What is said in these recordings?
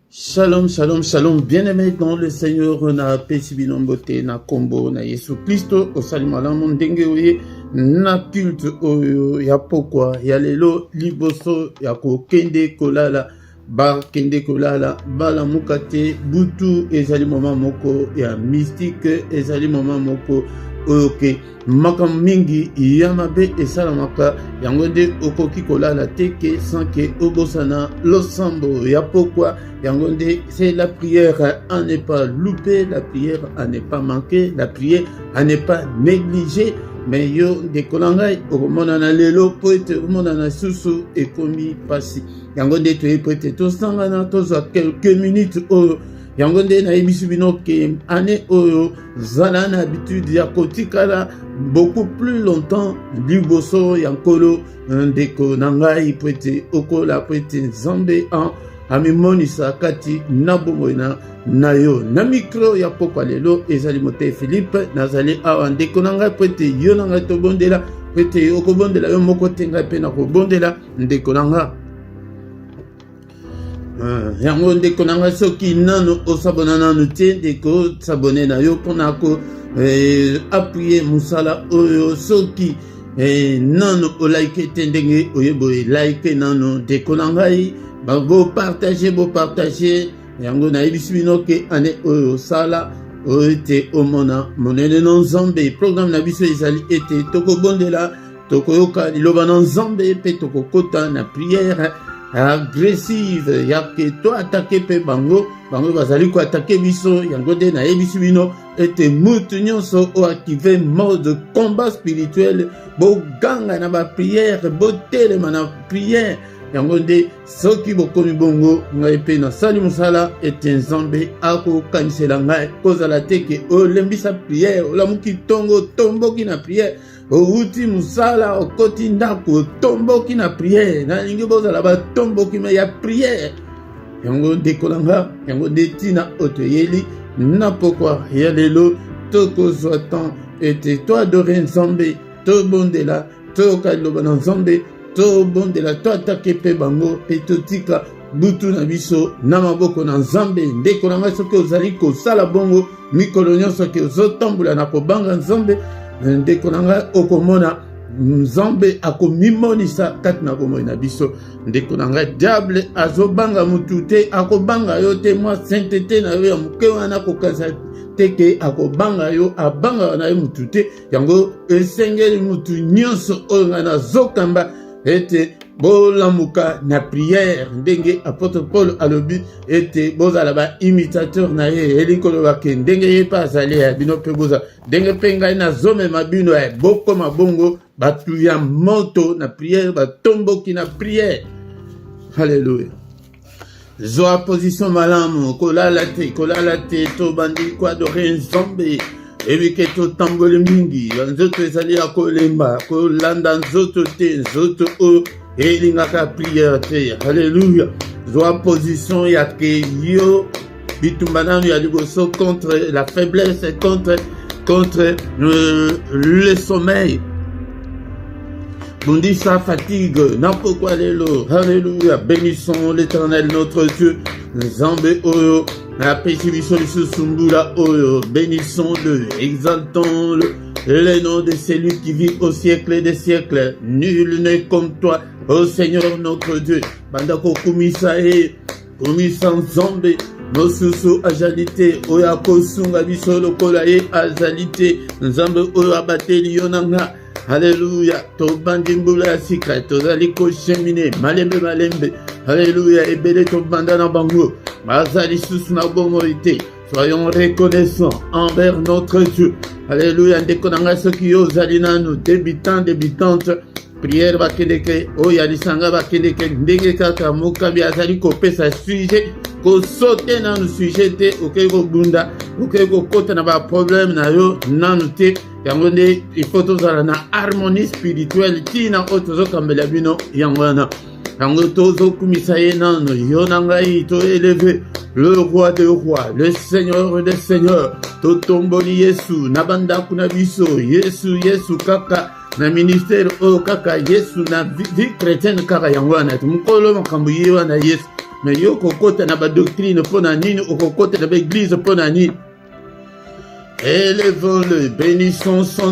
Shalom, shalom, shalom. Bien-aimés dans le Seigneur, na pesibinombote, na kombo, na Yesu Christo, osalimala mondenge oye, na culte oyo, ya pokwa, ya lelo, liboso, ya ko kende kolala, ba kende kolala, bala mukate, butu, ezali moma moko, ya mystique, ezali moma moko, oyoke, makam mingi, yamabe, esalamaka, yangonde, okoki kolala teke, sanke, obosana, losambo, ya pokwa, yangonde, c'est la prière à ne pas louper, la prière à ne pas manquer, la prière à ne pas négliger. Mais yo de kolangai omonana lelo poete omonana susu ekomi pasi. Yangonde to poete to sangana to za quelques minutes o yangonde na ebisubino ke ane oyo zala na habitude ya kotikala beaucoup plus longtemps liboso yankolo ndeko nangai poete okola poete zambe en amimonisa kati nabomoina na yo na micro ya pokwa lelo ezali mote Philippe nazali awa ndeko nanga pete yo nanga tobondela pete okobondela yo moko tenga pe na kobondela ndeko nanga yango ndeko nanga soki nano osabona nanu te ndeko sabone na yo pona ko appuyer musala oyo soki nano o like te ndenge oyebo like nano ndeko nangai bo partager yango na ebisibino ke ane oyo sala oite omona monene non nzambe programme na biso ezali ete tokobondela tokoyoka liloba na nzambe pe tokokota na prière agressive yake to atake pe bango bazali ko atake biso yango de na ebisibino ete mutu nyonso o active mode combat spirituel bo ganga na ba prière bo telema na prière yango nde soki bokomi bongo ngai pe nasali mosala ete nzambe akokanisela ngai kozala te ke olembisa priere olamuki tongo tomboki na priere outi mosala okoti ndako otomboki na priere nalingi bozala batomboki me ya priere yango ndekolanga yango nde ntina oyo toyeli na pokwa ya lelo tokozwa temps ete toadore nzambe tobondela toyoka liloba na nzambe to bondela to atake pe bango pe totika butu na biso na maboko na nzambe ndeko na ngai soki ozali kosala bongo mikolo nyonso ke ozotambola na kobanga nzambe ndeko na ngai okomona nzambe akomimonisa kati na bomoi na biso ndeko na ngai diable azobanga mutu te akobanga yo te mwa sainteté na yo ya moke wana kokanisa teke akobanga yo abanga na yo mutu te yango esengeli mutu nyonso oyo ngai nazokamba ete bolamuka na prière ndenge apôtre Paul alobi ete bozala ba imitateur na ye elikolo ke ndenge ye pa azali ya bino pe boza ndenge pe ngai nazomema bino ya bokoma bongo batu ya moto na prière batomboki na prière. Alléluia. Zoa position malamu kolala te tobandi kwa adore nzambe ebike totambole mingi nzoto ezali ya kolemba kolanda nzoto te nzoto o elingaka prière te. Alléluia. Zwa position ya ke yo bitumba nanu ya liboso contre la faiblesse contre le sommeil bondisa fatigue na pourquoi lelo. Alléluia. Bénissons l'Éternel notre Dieu nzambe oyo na pesi biso lisusu mbula oyo bénissons-le, exaltons-le, le nom de celui qui vit au siècle des siècles. Nul n'est comme toi, ô Seigneur notre Dieu. Bandako kumisa kumisa nzambe mosusu ajalite oyo akosunga biso lokola ye azalite nzambe oyo abateli yo nanga. Alléluia. Tobandi mbula ya sika tozali kochemine malembe. Alléluia. Ebele tobanda na bango bazali susu na bomoi te. Soyons reconnaissants envers notre Dieu. Alléluia. Ndeko na ngai soki yo ozali nanu débutante prière bakendeke oyo alisanga bakendeke ndenge kaka mokambi azali kopesa sujet kosote nanu sujet te okei kobunda okei kokota na baproblème na yo nanu te yango nde ifo tozala na harmonie spirituelle ntina oyo tozokambela bino yango wana yango tozokumisa ye nano yo na ngai toeleve le roi des rois, le seigneur des seigneurs totomboli Yesu na bandako na biso Yesu kaka na ministère o kaka Yesu na vie chrétienne kaka yango wana mukolo makambo ye wana Yesu mais yo kokota na ba doctrine pona nini, okokota na ba église pona nini. Élevons-le, bénissons son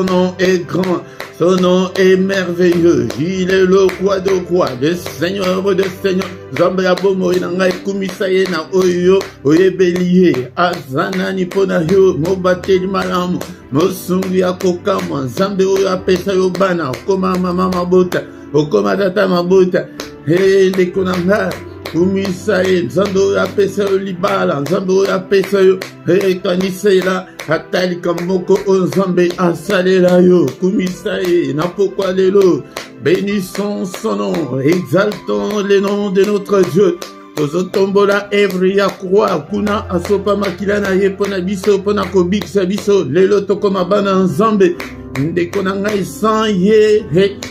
nom est grand, son nom est merveilleux, il est le roi de rois, le Seigneur de seigneurs. Zambe ya bomo inanga kumisa ye na oyo oyebeliye azanani pona yo mobateli malamu mosungu ya kokama Zambe oyo apesa yo bana okoma mama mabota okoma tata mabota ndeko nanga kumisa ye Nzambe oyo apesa yo libala Nzambe oyo apesa yo ekanisela atalika moko o Nzambe asalela yo kumisa ye na pokwa lelo. Bénissons son nom, exaltons le nom de notre Dieu. Tozotombola evri ya croix kuna asopa makila na ye pona biso pona kobikisa biso lelo tokoma bana Nzambe ndeko na ngai san ye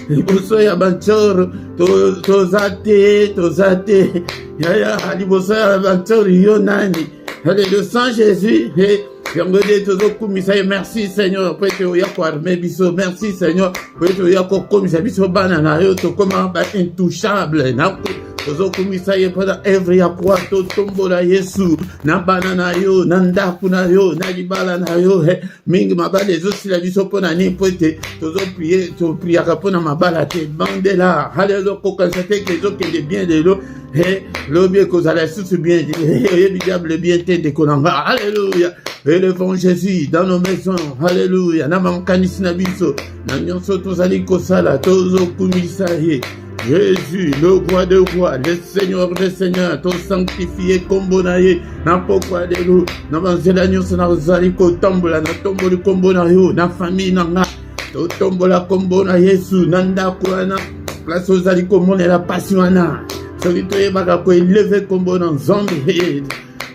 liboso ya banchoro tozate yaya liboso ya banchoro yo nani le sang Jésus merci Seigneur pour être oya ko armé biso, merci Seigneur pour être oya ko komisa biso bana na yo to koma ba intouchable na tozo komisa ye pada evre ya kwa to tombola Yesu na bana na yo na ndaku na yo na libala na yo mingi mabala ezo sila biso pona ni pote tozo prier to prier ka pona mabala te bandela haleluya ko kansate ke zo ke de bien de lo le bien que vous allez tous bien le bien de konanga alléluia. Élevons Jésus dans nos maisons alléluia na mankanisi na biso na nyonso tozali kosala tozo kumisa ye Jésus le roi de rois le Seigneur des seigneurs to sanctifié kombo na ye na pokwa de lo na banzela nyonso na zali ko tambola na tomboli kombo na yo na famille na nga to tombola kombo na Yesu na ndako na place ozali komonela passion na soki toyebaka koeleve kombo na Nzambe.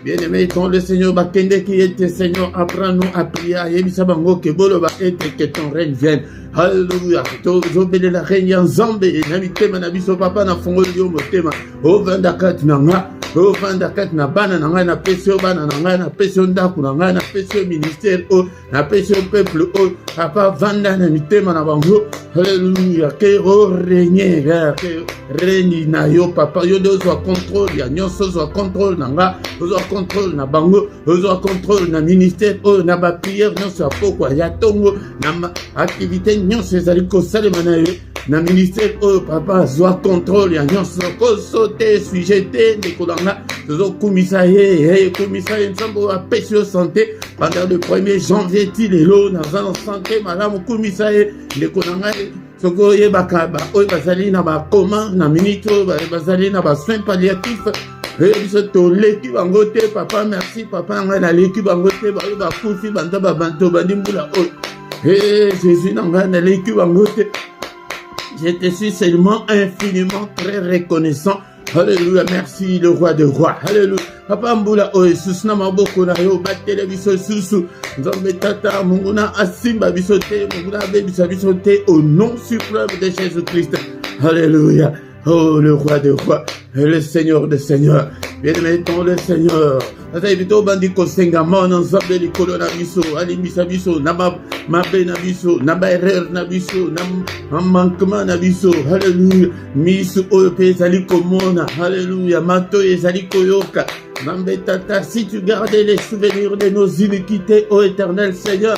Bien-aimé, ton le Seigneur, Bakende qui était Seigneur, apprends-nous à prier, Yebisa Bango, que Bolo va être, que ton règne vienne. Alléluia. Tozobele la règne en Zambé, Namitema, Nabiso Papa, na Fongo Dio Motema, O Vandakat Nanga, O Vandakat na Bana Nanga, na Pesio Bana Nanga, na Pesio Ndaku Nanga, na Pesio Ministère, O, na Pesio Peuple, O, Papa Vanda Namitema na Bango, Alléluia, que O règne, que règne na yo, Papa, yo de soit contrôle, ya nyonso soit contrôle Nanga, soit contrôle na Bango, soit contrôle na ministère, O, na ba prière, nyonso a pokwa, ya tongo, na activité, nyonso ezali kosalema na yo na ministère oyo papa zwa contrôle ya nyonso kosote sujeté ndeko nanga tozokumisa ye kumisa ye Nzambe oyo apesi yo santé pendant le 1er janvier ti lelo naza na santé malamu kumisa ye ndeko nanga soki oyebaka oyo bazali na bakoma na minute oyo bazali na basoin palliatif biso toleki bango te papa merci papa ngai naleki bango te baoyo bakufi banda babanto bandi mbula oyo Jésus n'a l'équipe. Je te suis seulement infiniment très reconnaissant. Alléluia, merci le roi de rois. Alléluia. Papa Mboula, oh Jesus, na maboko na yo, batele biso susu. Nzambe tata, munguna asimba bisote, munguna bisote, au nom suprême de Jésus-Christ. Alléluia. Oh, le roi de rois, et le Seigneur des seigneurs. Bien-aimé, le Seigneur. Ata ibito bandi kosenga mona Nzambe likolo na biso alimbisa biso na mabe na biso na ba erreur na biso na manquement na biso. Alléluia. Miso oyo pe ezali komona. Alléluia. Mato ezali koyoka. Nzambe tata, si tu gardais les souvenirs de nos iniquités, ô éternel Seigneur,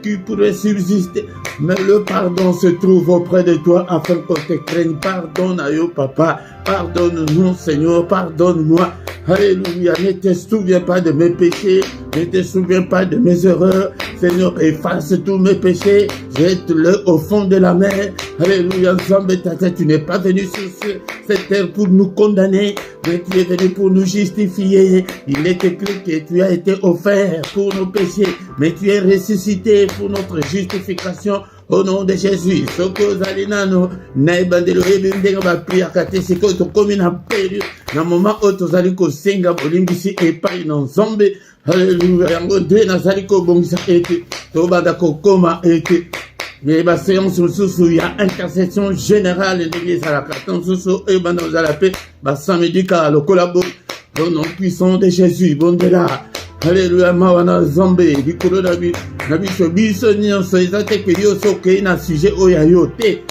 qui pourrait subsister, mais le pardon se trouve auprès de toi afin qu'on te craigne. Pardonne à yo, papa. Pardonne-nous, Seigneur. Pardonne-moi. Alléluia. Ne te souviens pas de mes péchés. Ne te souviens pas de mes erreurs. Seigneur, efface tous mes péchés. Jette-le au fond de la mer. Alléluia. Nzambe tata, tu n'es pas venu sur cette terre pour nous condamner, mais tu es venu pour nous justifier. Il est écrit que tu as été offert pour nos péchés, mais tu es ressuscité pour notre justification. Au nom de Jésus, soko zalinano na ebandelo ebindenga ba prière kate siko to komi na période na moment o to zali ko senga bolimbisi epai na Nzambe. Alléluia. Yango de na zali ko bongisa ete to banda ko koma ete mais ba séance sous il y a intercession générale de l'église à la carton sous et banda aux la paix ba samedi ka le collabo au nom puissant de Jésus bon de là. Alléluia. Mawana Nzambe likolo na biso nyonso ezate ke yo soke na sujet oyo ya yo te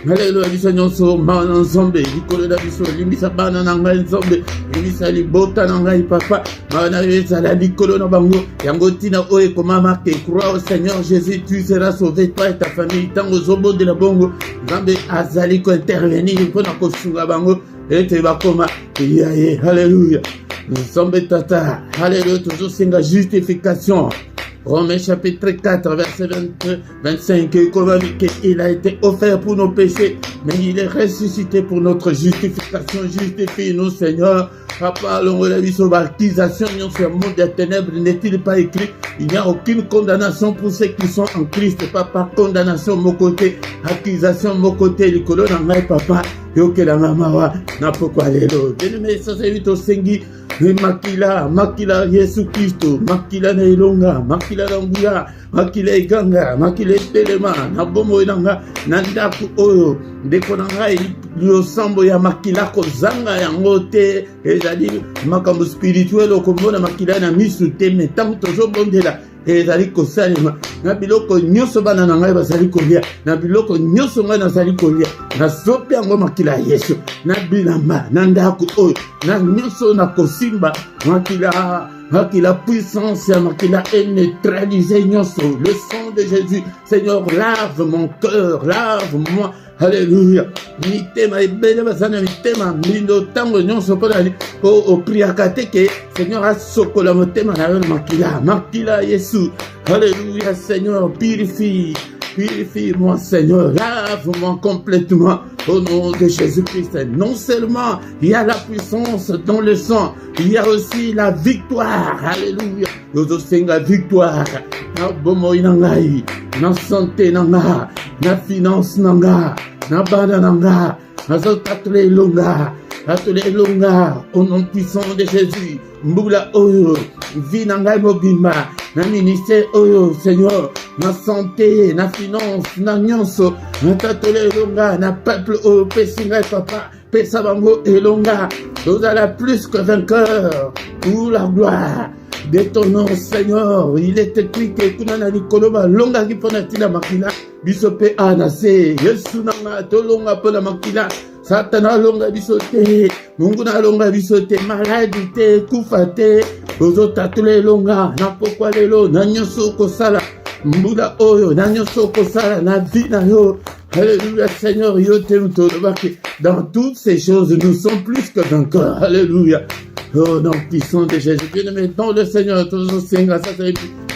Alléluia, biso nyonso mana nzambe likolo na biso limbisa bana na ngai nzambe limbisa libota na ngai papa mana ezala likolo na bango yango tina oyo ekomama ke crois au Seigneur Jésus tu seras sauvé toi et ta famille ntango ozobondela bongo nzambe azali kointervenir mpona kosunga bango ete bakoma yaye. Alléluia nzambe tata. Alléluia tozosenga justification. Romains chapitre 4, verset 25, il a été offert pour nos péchés, mais il est ressuscité pour notre justification. Justifie-nous, Seigneur. Papa, l'on a vu sur baptisation, sur le monde des ténèbres, n'est-il pas écrit? Il n'y a aucune condamnation pour ceux qui sont en Christ. Papa, condamnation, mon côté, accusation, mon côté, le colon en main, papa. Yoke la mama na pourquoi les lots. Bien-aimé, ça c'est vite au sengi. Makila Yesu Kristo, makila na ilonga, makila na nguya, makila iganga, makila telema, na bomo inanga, na ndaku oyo, ndeko na ngai liosambo ya makila kozanga yango te, ezali makambo spirituel okomona makila na misu te, metango tozobondela. Ezali kosalema na biloko nyonso bana na ngai bazali kolia na biloko nyonso ngai nazali kolia na sopi yango makila Yesu na bilamba na ndako oyo na nyonso na kosimba makila puissance ya makila est neutralisé nyonso le sang de Jésus. Seigneur, lave mon cœur, lave-moi. Alléluia. Mitema ebele bazana mitema mindo tango nyonso mpona opriaka te ke Seigneur asokola motema na yo makila Yesu. Alléluia Seigneur, purifie-moi Seigneur, lave-moi complètement au nom de Jésus-Christ. Non seulement il y a la puissance dans le sang, il y a aussi la victoire. Alléluia. Nous avons la victoire. Na bomo inangai, na santé nanga, na finance nanga, na bana nanga, na zotatule longa, au nom puissant de Jésus. Mbula oyo, vie nanga mobimba, na ministère oyo, Seigneur, na santé, na finance, na nyonso, na tatule longa, na peuple oyo, pesinga papa, pesa bango elonga, nous allons plus que vainqueurs, pour la gloire de ton nom, Seigneur. Il est écrit que kunana nikoloba longa kipona tina makila bisope anase Yesu nanga tolonga pona makila Satana longa bisote Mungu na longa bisote maladi te kufa te ozota tule longa na pokwa lelo na nyonso kosala mbula oyo na nyonso kosala na vie na yo. Alléluia Seigneur, yo te mutolobaki dans toutes ces choses nous sommes plus que vainqueurs. Alléluia. Oh non, puissant de Jésus, bien-aimé, dans le Seigneur, tous nos seigneurs, ça c'est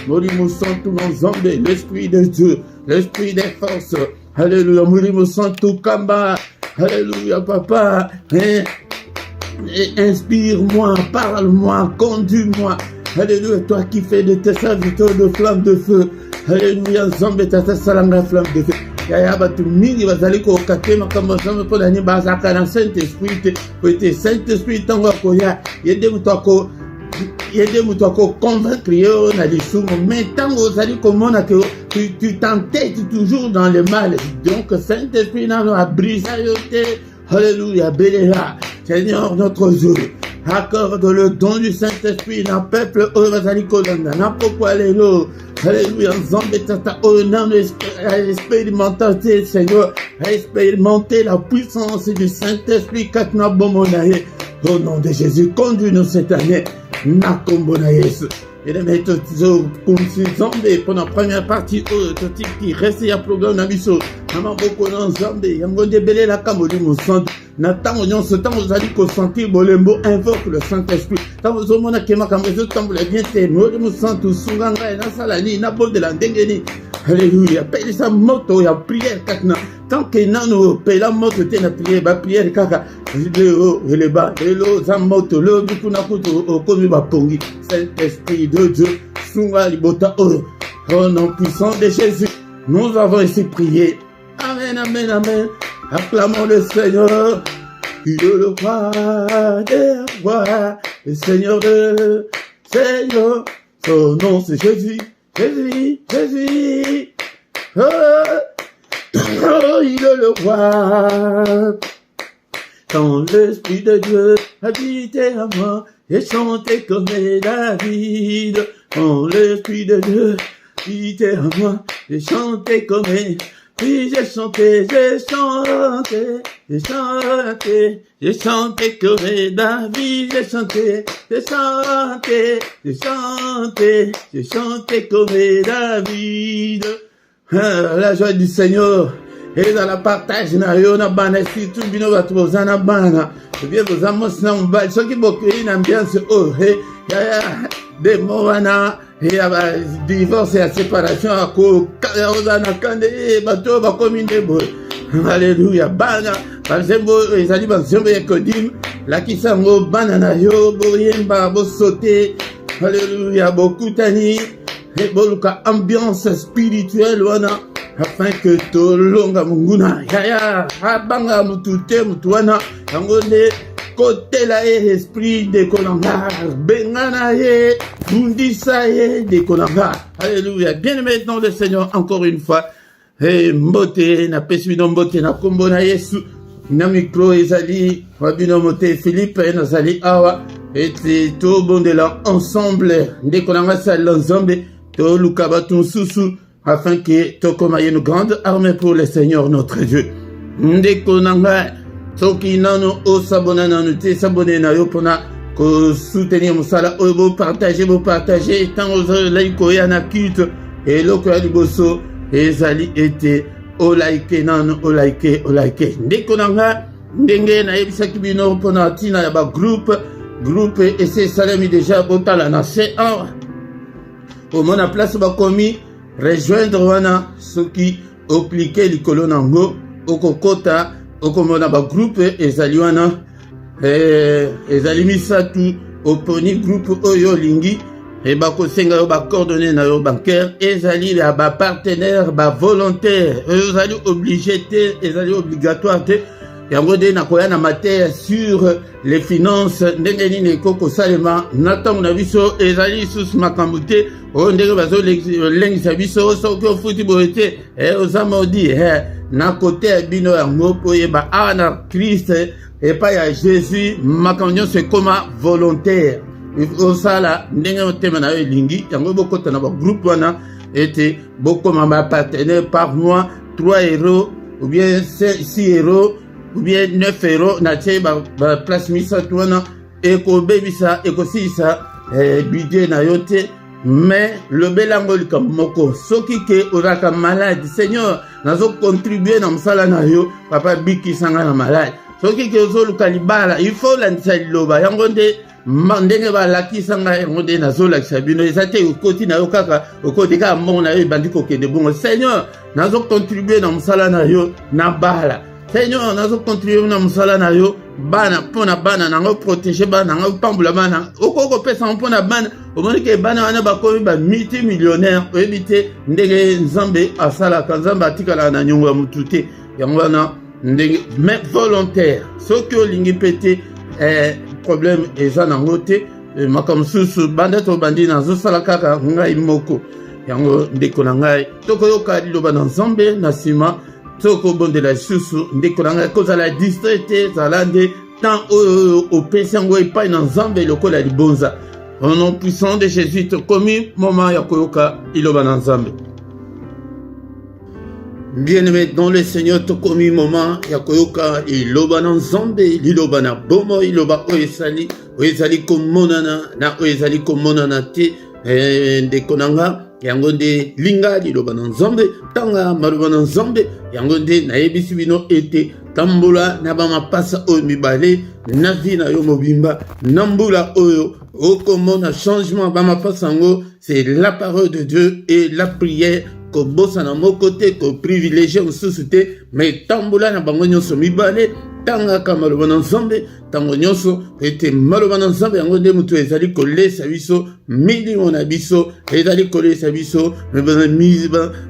Mourimo Santo Nzambe, l'Esprit de Dieu, l'Esprit des forces. Alléluia, Mourimo Santo Kamba. Alléluia, Papa. Inspire-moi, parle-moi, conduis-moi. Alléluia, toi qui fais de tes serviteurs de flammes de feu. Alléluia, Nzambe, tata salanga flamme de feu. Yaya batu mingi bazali ko katema kama nzambe po na ni bazaka na Saint-Esprit te Saint-Esprit tango koya yede mutu ako convaincre yo na lisumu mais tango ozali komona que tu t'entêtes toujours dans le mal donc Saint-Esprit na a brisé yo te. Alléluia, bénéra Seigneur notre Dieu, accorde le don du Saint-Esprit dans le peuple bazali kolanda na pourquoi lelo. Alléluia, Nzambe tata onam expérimenter Seigneur, expérimenter la puissance du Saint-Esprit katna bomonaye. Au nom de Jésus, conduis-nous cette année. Na kombona Yesu. Et les méthodes comme si Nzambe pour la première partie qui reste ya programme na biso. Maman beaucoup na Nzambe, yango debele la kamoli mo santo. Na tango nyonso tango ozali ko sentir bolembo invoque le Saint-Esprit. Tango ozomona kema kambezo tambola bien te mo santo sunganga na salani na bondela ndengeni. Alléluia, pele sa moto ya prière katna. Tant que nano pela moto te na prière kaka. Le bas, le zamoto, le bikuna kuto okomi bapongi. Saint-Esprit de Dieu, sunga libota oro. Au nom puissant de Jésus, nous avons ainsi prié. Amen, amen, amen. Acclamons le Seigneur, qui est le roi des rois, le Seigneur de Seigneur. Son nom c'est Jésus, Jésus, Jésus. Oh, oh, il est le roi. Quand l'Esprit de Dieu habitait à moi, et chantait comme David. Quand l'Esprit de Dieu habitait à moi, et chantait comme Oui, j'ai chanté, j'ai chanté, j'ai chanté, j'ai chanté Corée David, j'ai chanté, j'ai chanté, j'ai chanté, j'ai chanté Corée David. La joie du Seigneur. Et dans la partage na yo na bana si tout bino ba tuboza na bana. Bien vos amos na mbali soki bokuyi na ambiance oh he ya de moana et aba divorce et séparation ako kaza na kande bato ba komine bo. Alléluia bana bazembo ezali bazembo ya kodim la kisango bana na yo boyemba bo sauter. Alléluia bokutani et boluka ambiance spirituelle wana afin que tolonga munguna yaya abanga mutute mutuana yangonde côté la esprit de konanga bengana ye bundisa ye de konanga. Alléluia. Bien aimé dans le Seigneur encore une fois et mbote na pesibino mbote na kombo na Yesu na micro ezali wabino mote Philippe na zali awa et to bondela ensemble de konanga sa l'ensemble to lukaba tunsusu afin que tokomaye une grande armée pour le Seigneur notre Dieu. Ndeko nanga soki nano o sabona nanu te sabone na yo pona ko soutenir musala o bo partager tant aux laiko ya na kite et loko ya liboso ezali ete o like nanu o like ndeko nanga ndenge na yebisaki bino pona tina ya ba groupe et c'est salami déjà botala na C1 au mona place ba komi rejoindre wana soki oplike likolo nango okokota okomona ba groupe ezali wana ezali misatu oponi groupe oyo lingi e bakosenga yo ba coordonnées na yo bancaire ezali ya ba partenaire ba volontaire ezali obligé te ezali obligatoire te yango de nakoya na matière sur les finances ndenge nini koko salema natango na biso ezali lisusu makambo te oyo ndenge bazolengisa biso soki ofuti boye te ozamodi na kote ya bino yango po oyeba awa na Christ epai ya Jésus makambo nyonso ekoma volontaire osala ndenge motema na yo elingi yango bokota na bagroupe wana ete bokoma bapartenaire par mois 3 euros ou bien 6 euros ou bien 9 euros na tie ba place misatu wana ekobebisa ekosilisa budget na yo te mais le belango likambo moko soki ke ozalaka malade Seigneur nazo contribuer na mosala na yo papa bikisanga na malade soki ke ozoluka libala il faut landisa liloba yango nde ndenge balakisanga yango nde nazolakisa bino eza te okoti na yo kaka okoti kaka mbongo na yo ebandi kokende bongo Seigneur nazo contribuer na mosala na yo na bala Seigneur nazo contribuer na mosala na yo bana pona bana nango protéger bana nango pambula bana okoko pesa mpona bana omoni ke bana wana bakomi ba multimillionnaire oyebite ndenge nzambe asalaka nzambe atikala na nyongo ya mutu te yango wana ndenge mais volontaire soki olingi pete problème eza nango te makambo susu banda to bandi nazosala kaka ngai moko yango ndeko na ngai tokoyoka liloba na nzambe na nsima toko bondela lisusu ndeko na ngai kozala distrait te zala nde tant opesi yango epai na nzambe lokola libonza au nom puissant de Jésus tokomi moment ya koyoka liloba na nzambe. Bien-aimé dans le Seigneur tokomi moment ya koyoka liloba na nzambe liloba na bomo liloba oyezali komonana na oyezali komonana te ndeko na ngai yango nde linga liloba na nzambe tanga maloba na nzambe yango nde nayebisi bino ete tambola na bamapasa oyo mibale na vi na yo mobimba na mbula oyo okomona changement bamapasa yango c'est la parole de Dieu et la prière kobosana moko te koprivilégie mosusu te mais tambola na bango nyonso mibale tangaka maloba na nzambe ntango nyonso ete maloba na nzambe yango nde moto ezali kolesa biso milimo na biso ezali kolesa biso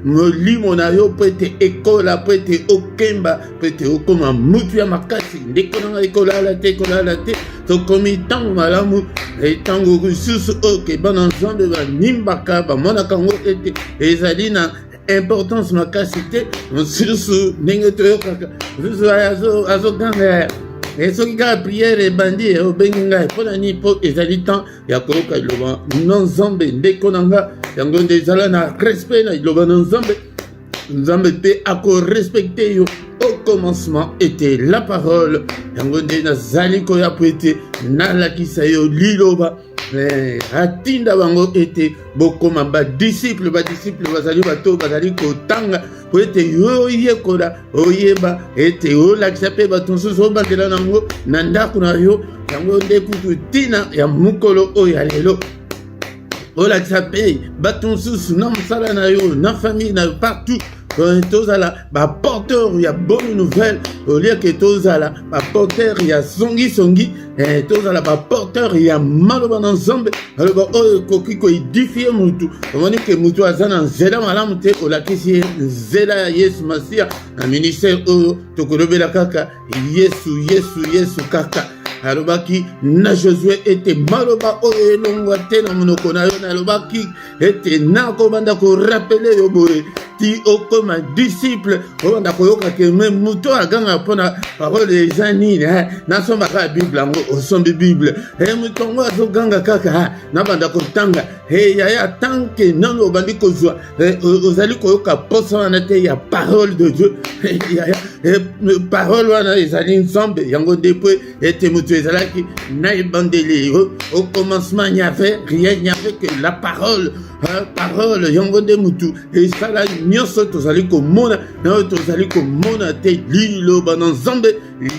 molimo na yo mpo ete ekola mpo ete okemba mpo ete okoma mutu ya makasi ndeko nanga ekolala te tokomi ntango malamu ntango lisusu oyo keba na nzambe banimbaka bamonaka yango ete ezali na importance makasi te mosusu ndenge toyokaka mosusu azoganga soki kaka priere ebandi obengi ngai mpona nini mpo ezali temps ya koyoka liloba na nzambe ndeko na nga yango nde ezala na respect na liloba na nzambe nzambe pe ako respecter yo. Au commencement était la parole. Yango nde nazali koya po ete nalakisa yo liloba. Atinda bango ete bokoma badisciple bazali bato bazali kotanga po ete yo yekola oyeba ete olakisa mpe bato mosusu obandela nango na ndako na yo. Yango nde kutu tina ya mokolo oyo ya lelo olakisa mpe bato mosusu na mosala na yo na famille na yo partout. Tozala ba porteur ya bonne nouvelle au lieu que tozala ba porteur ya songi tozala ba porteur ya maloba na nzambe aloba oyo koki ko édifier mutu omoni ke mutu azana nzela malamu te olakisi nzela ya Yesu Masia na ministère oyo tokolobela kaka Yesu kaka. Alobaki na Josué ete maloba oyo elongwa te na monoko na yo nalobaki ete nakobanda ko rappeler yo boye ti okoma disciple obanda koyoka ke même muto aganga mpona parole eza nini nasombaka ya bible yango osombi bible muto ngo azoganga kaka nabanda kotanga yaya tanke nano obandi kozwa ozali koyoka posa wana te ya parole de Dieu parole wana ezali nzambe yango nde mpe ete mutu ezalaki na ebandeli au commencement il n'y avait rien, il n'y avait que la parole yango nde mutu esala nyonso tozali komona nayo tozali komona te liloba na nzambe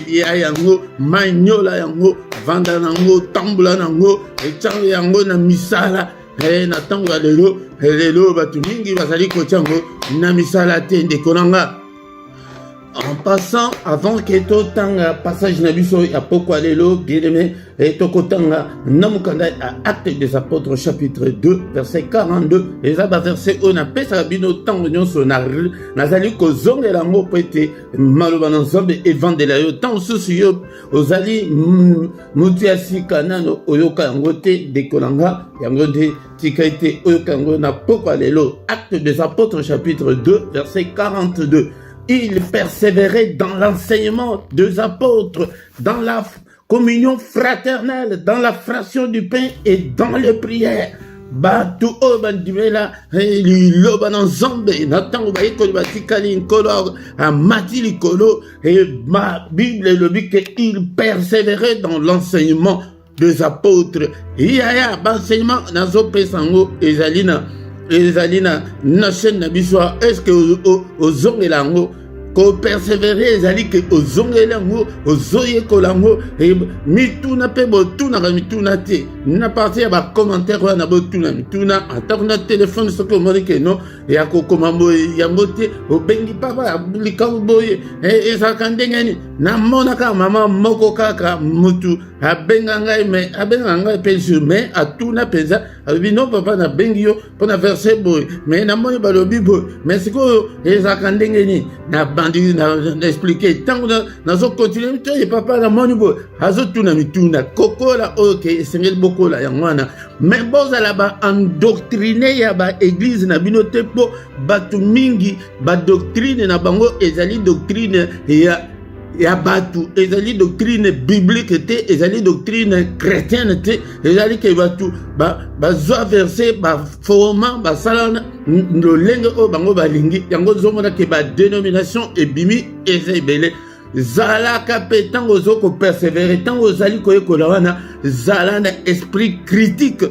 ya yango manyola yango vanda nango tambola nango etiango yango na misala na ntango ya lelo bato mingi bazali kotiango na misala te ndeko nanga. En passant, avant que totanga passage na biso ya pokwa lelo bien-aimé et tokotanga namukanda à Actes des Apôtres chapitre 2 verset 42 et ça va verset on a pesa bino tango nyonso nazali kozongela ngo pete maloba na nzambe evandela yo tango susu yo ozali mutu ya sika nano oyoka yango te dekolanga yango nde tika ete oyoka yango na pokwa lelo. Actes des Apôtres chapitre 2 verset 42. Il persévérait dans l'enseignement des apôtres, dans la communion fraternelle, dans la fraction du pain et dans les prières. Batu obandimela liloba na nzambe natango bayekoli batikali nkolo amati likolo et ma Bible lobi que il persévérait dans l'enseignement des apôtres. Yaya l'enseignement nazopesa ngo ezalina na chaîne na biso est-ce que ozongela ngo ko persévérer ezali ke ozongela ngo ozoyekola ngo mituna pe botuna ka mituna te na partie ya ba commentaire wana botuna mituna atako na téléphone soki omoni ke no ya kokoma boye yango te obengi papa ya likambo boye ezalaka ndenge nini namonaka mama moko kaka mutu abenga ngai mpe sur mais atuna mpenza alobi no papa nabengi yo mpona verse boye mais namoni balobi boye mais sikoyo ezalaka ndenge nini na bandi na expliquer ntango nazokontinue mitoye papa namoni boye azotuna mituna kokola oyo ke esengeli bokola yango wana mais bozala baendoctrine ya baeglise na bino te mpo bato mingi badoctrine na bango ezali doctrine ya batu ezali doctrine biblique te ezali doctrine chrétienne te ezali ke batu bazwa verset bafoma basala lolenge oyo bango balingi yango zomona ke badénomination ebimi eza ebele zalaka mpe ntango ozokopersévere ntango ozali koyekola wana zala na esprit critique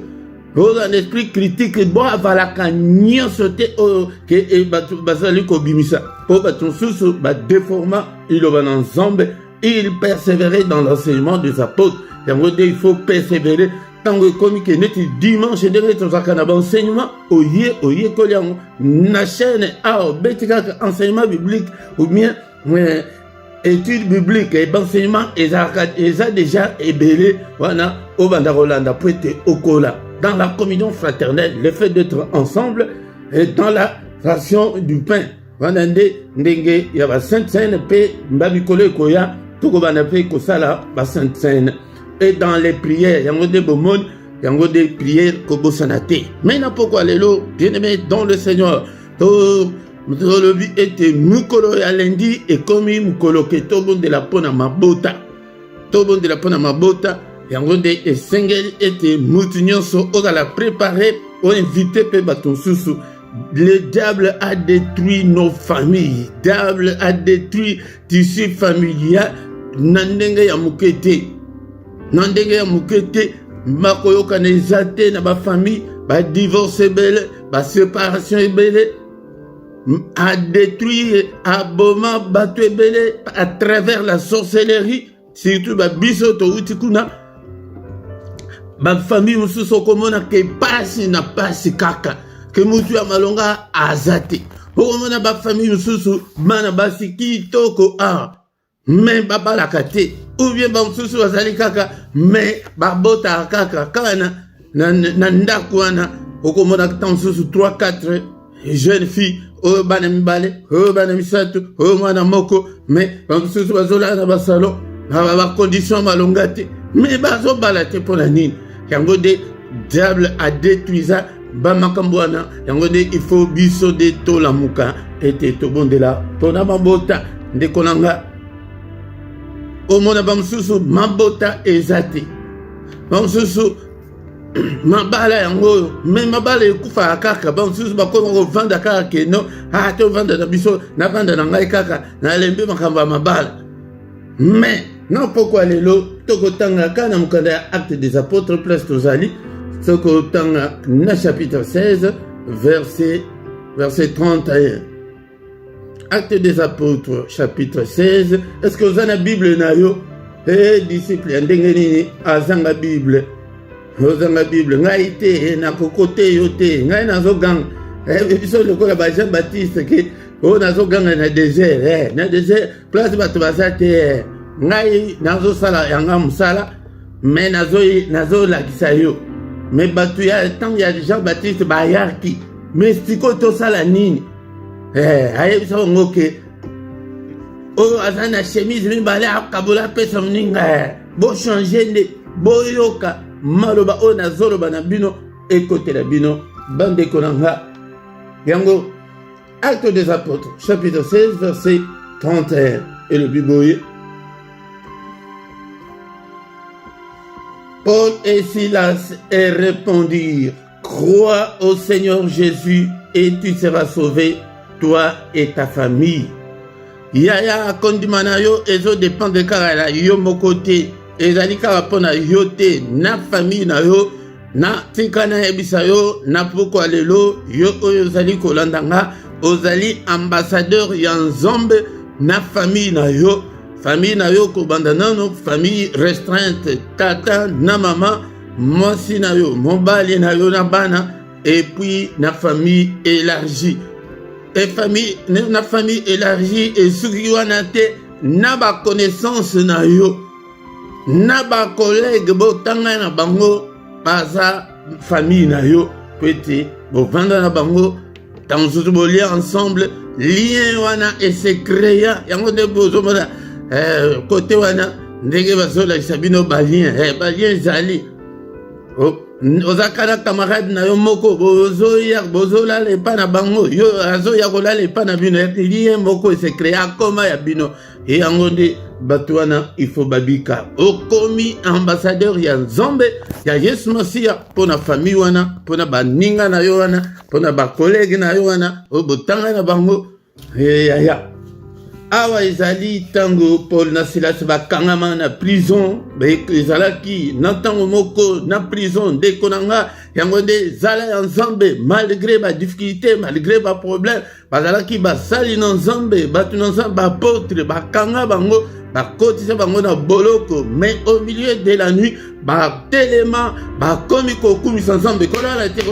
oza na esprit critique bo avalaka nyonso te oyo ke bato bazali kobimisa mpo bato mosusu badéforma iloba na nzambe. Il persévérait dans l'enseignement des apôtres yango nde il faut persévérer ntango ekomi ke neti dimanche ndenge tozalaka na baenseignement oyekoli yango na chaîne awa obeti kaka enseignement biblique ou bien étude biblique et enseignement eza déjà ebele wana obanda kolanda po ete okola dans la communion fraternelle, le fait d'être ensemble et dans la ration du pain. Wana ndenge ya ba sainte seine pe mbabikolo ekoya toko bana pe kosala ba sainte seine et dans les prières yango de bomone yango de prières kobosana te. Mais na pourquoi lelo bien-aimé dans le Seigneur to le but était mukolo ya lundi et comme mukolo ke tobondela pona mabota yango nde esengeli ete mutu nyonso ozala préparé oinvite mpe bato mosusu Le diable a détruit nos familles. Le diable a détruit tissu familial. Nandenge ya mukete. Nandenge ya mukete. Makoyoka nezate na ba famille. Ba divorce belle. Ba séparation belle. A détruit aboma bato belle. À travers la sorcellerie. Surtout ba bisoto utikuna. Ba famille mususu komona ke pasi na pasi kaka. Que mutu ya malonga azate. Okomona ba famille mususu mana basi kitoko mais baba la kate. Ou bien ba mususu azali kaka mais babota kaka kana na ndako wana. Okomona tant mususu 3-4 jeunes filles o bana mibale o bana misatu o mwana moko mais ba mususu bazola na ba salon ba condition malonga te mais bazo balate pour la nini. Yango de diable a détruit ça. Bamakambwana, yangode il faut biso de to la muka et to bondela. Tona mabota de konanga. Omona bamsusu mabota ezate. Bamsusu mabala yango, mais mabala ekufa kaka. Bamsusu bakono vanda kaka ke no. To vanda na biso na vanda na ngai kaka na lembe makamba mabala. Mais non pourquoi lelo tokotanga kana mukanda acte des apôtres place tozali. Ce que dans chapitre 16, verset 31. Acte des apôtres, chapitre 16. Est-ce que vous avez la Bible na yo? Disciple, ndengeni azanga Bible. Vous avez la Bible. Ngaite na kokote yote. Ngai nazo gang. Biso le ko ba Jean Baptiste ki o nazo gang na désert. Na désert place bato basate. Ngai nazo sala yanga musala. Mais nazo la kisayo. Mais batuya tant il y a Jean-Baptiste Bayarki mais siko to sala nini aye biso ngoke o azana chemise mi bala akabola pesa mninga bo changer ne bo yoka maloba o na zoloba na bino écoutez la bino bande konanga yango Actes des apôtres chapitre 16 verset 31 et le biboye Paul et Silas répondirent, crois au Seigneur Jésus et tu seras sauvé, toi et ta famille. Yaya kondimana yo ezo dépend de kala yo mokote ezali kala pona yote na famille na yo na tikana ebisa yo na poko lelo yo oyo zali kolandanga ozali ambassadeur ya Nzambe na famille na yo. Famille na yo ko bandanano famille restreinte tata na mama mwasi na yo mobali na yo na bana et puis na famille élargie et na famille élargie et soki wana te na ba connaissance na yo na ba collègue botanga na bango baza famille na yo pete bo vanda na bango tanzuzu bolia ensemble lien wana et se créa yango de bozomona côté wana ndenge bazola sabino balien balien zali ozakana camarade na yo moko bozola le pa na bango yo azoya kola le pa na bino lien moko se créa koma ya bino et yango nde bato wana il faut babika okomi ambassadeur ya Nzambe ya Yesu Masia pona famille wana pona baninga na yo wana pona ba collègue na yo wana obotanga na bango ya awa ezali tango Paul na Silas bakangama na prison ezalaki na tango moko na prison ndeko nanga yango nde zala ya Nzambe malgré ba difficulté malgré ba problème bazalaki basali na Nzambe batu na Nzambe apôtre bakanga bango bakotisa bango na boloko mais au milieu de la nuit batelema bakomi kokumisa Nzambe kolala te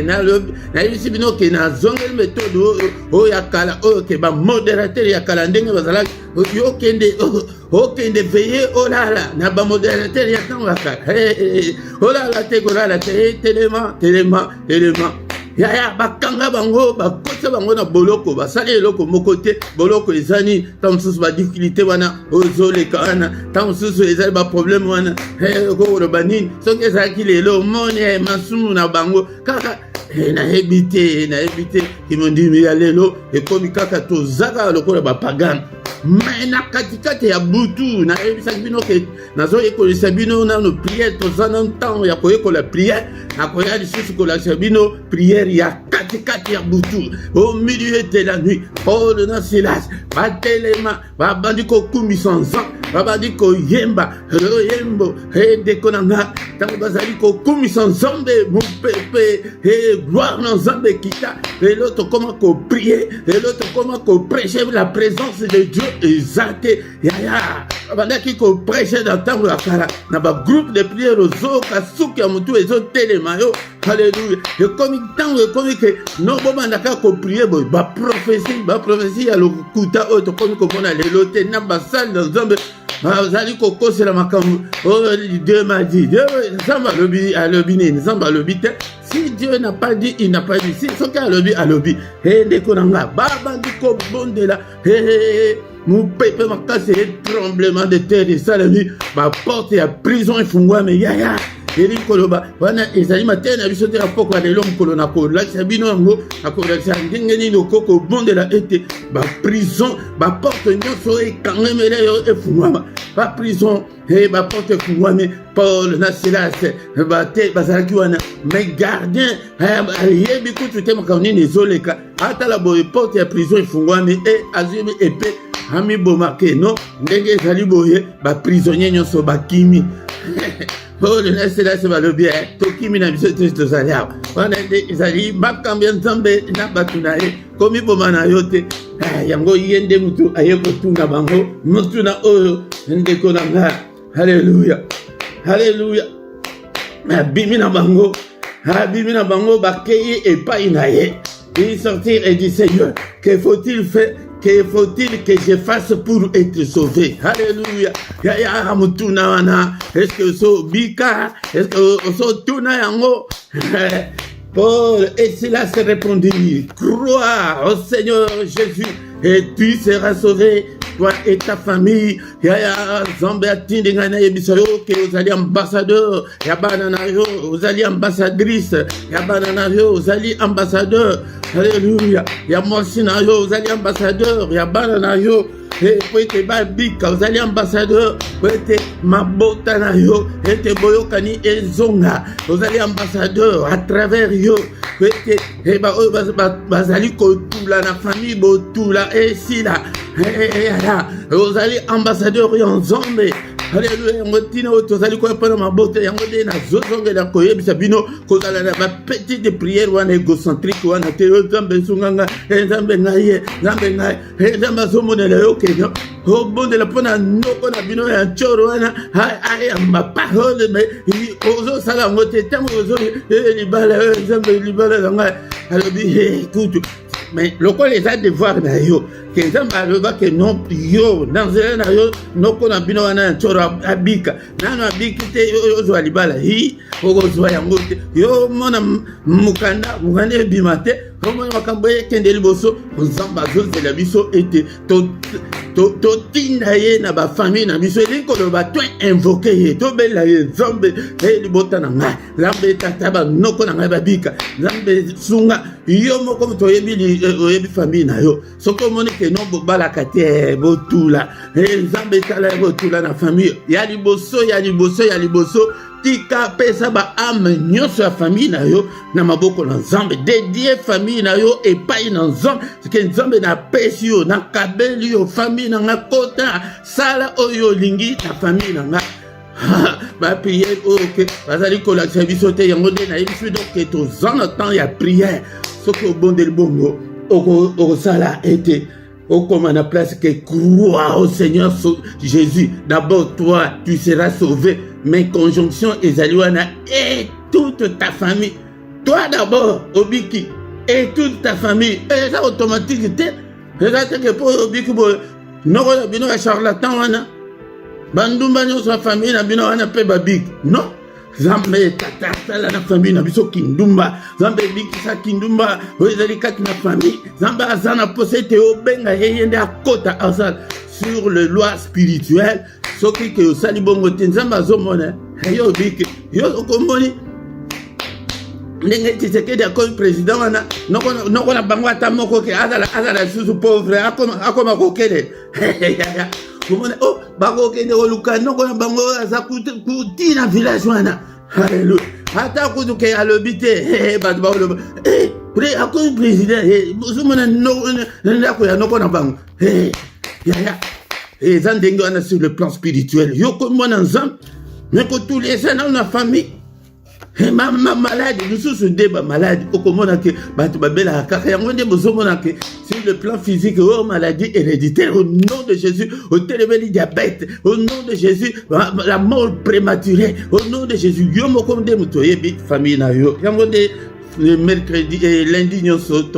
na yebisi bino ke na zongeli méthode oyo ya kala oyo ke bamodérateur ya kala ndenge bazalaki okende veye olala na bamodérateur ya ntango ya kala olala te kolala te telema yaya bakanga bango bakotisa bango na boloko basali eloko moko te boloko ezani ntango mosusu badifficulté wana ozoleka wana ntango mosusu ezali baproblème wana okoloba nini soki ezalaki lelo omoni masumu na bango kaka nayebi te kimondimi ya lelo ekomi kaka tozaka lokola bapagane mais na katikati ya butu nayebisaki bino ke nazoyekolisa bino nano priere toza na ntango ya koyekola priere nakoya lisusu kolakisa bino priere ya katikati ya butu au milieu de la nuit Paul na Silas batelema babandi kokumisa nzambe babandi koyemba loyembo ndeko na nga ntango bazali kokumisa nzambe mopepe gloire na nzambe kita lelo tokoma koprie lelo tokoma koprêcher la présence de Dieu eza te yaya babandaki koprêcher na ntango ya kala na bagroupe de prière ozoyoka suki ya motu ezotelema yo Alléluia. Ekomi ntango ekomi ke no bobandaka koprie boye baprophésie ya lokuta oyo tokomi komona lelo te na basali na nzambe bazali kokosela makambo oyo Dieu m'a dit nzambe alobi nini nzambe alobi te si Dieu n'a pas dit il n'a pas dit si soki alobi ndeko na nga babandi kobondela mopepe makasi tremblement de terre esalemi baporte ya prison efungwami yaya eri koloba wana ezali matene na biso te na poko ya lelo mokolo na kolakisa bino yango akolakisa ndenge nini okoki kobondela ete baprison baporte nyonso ekangemela yo efungwama baprison baporte efungwami Paul na Silas bazalaki wana mais gardien ayebi kutu te makambo nini ezoleka atala boye porte ya prison efungwami azwi epe amibomake no ndenge ezali boye baprisonnier nyonso bakimi Paul na Silas balobi tokimi na biso te tozali awa wana nde ezali makambo ya nzambe na bato na ye komiboma na yo te yango ye nde motu aye kotuna bango motuna oyo ndeko na nga halleluya halleluya abimi na bango bakei epai na ye il sortir et dit Seigneur que faut-il faire que faut-il que je fasse pour être sauvé? Alléluia. Ya mutuna wana. Est-ce que so bika? Est-ce que so tuna yango? Paul et Silas répondit, crois au Seigneur Jésus et tu seras sauvé, toi et ta famille. Ya Zambe atindi ngana yebisayo que vous allez ambassadeur, ya banana yo, vous allez ambassadrice, ya banana yo, vous allez ambassadeur. Alléluia. Ya Mosina yo, vous allez ambassadeur, ya banana yo. Po ete babika ozali ambassadeur po ete mabota na yo ete boyokani ezonga ozali ambassadeur à travers yo po ete oyo bazali kotula na famille botula esila ozali ambassadeur ya nzambe. Alléluia. Yango tina oyo tozali koyepana mabota yango nde nazozongela koyebisa bino kozala na bapetite prière wana égocentrique wana te nzambe esunganga nzambe ngai nzambe azomonela yo kenya obondela mpona noko na bino ya ntshoro wana ayamba parole me ozosala yango te ntango ozoi libala nzambe libala na ngai alobi kutu mais lokola eza devoir na yo ke nzambe alobaki non yo na nzela na yo noko na bino wana ya ntshoro abika nano abiki te ozwa libala okozwa yango te yo mona mukanda ebima te omona makambo ekende liboso nzambe azozela biso ete totinda ye na bafamille na biso elingi koloba to invoke ye tobela ye nzambe libota na ngai nzambe tata banoko na ngai babika nzambe sunga yo moko moto oyebi famille na yo soki omoni ke no bobalaka te botula nzambe tala botula na famille ya liboso tika pesa ba ame nyonso ya famille na yo na maboko na nzambe dédié famille na yo epai na nzambe ke nzambe na pesi yo na kabeli yo famille na nga kota sala oyo lingi na famille na nga bapriere oyo bazali kolakisa biso te yango nde nayebi biso donke toza na temps ya prière soki obondeli bongo okosala ete okoma na place que crois au Seigneur Jésus. D'abord toi tu seras sauvé, mais conjonction ezali wana et toute ta famille. Toi d'abord obiki et toute ta famille. Et ça automatique te. C'est que pour obiki bo noko na bino ya charlatan wana. Bandumba nyonso ya famille na bino wana pe babik. Non. Zambe tata na famille na biso kindumba zambe bikisa kindumba ezali kati na famille zambe azana posete obenga yende akota azal sur le loi spirituel soki ke osali bongo te nzambe azomona yo biki yo okomoni ndenge Tshisekedi akomi président wana noko na bango ata moko ke azala susu pauvre akoma kokele kumona bakokende koluka noko na bango aza kutina village wana. Alléluia. Ata kutu ke alobi te bato bakoloba Ako président, bozomona ndako ya noko na bango. Zandengo ana sur le plan spirituel. Yoko mona nzambe, mais que tous les ans dans la famille. Ma malade, nous sommes des malades. Au commun, sur le plan physique, oh, maladie héréditaire, au nom de Jésus, au téléphone diabète, au nom de Jésus, la mort prématurée, au nom de Jésus, yo mo comme des motoyes, famille na yo. Le mercredi et lundi, nous sommes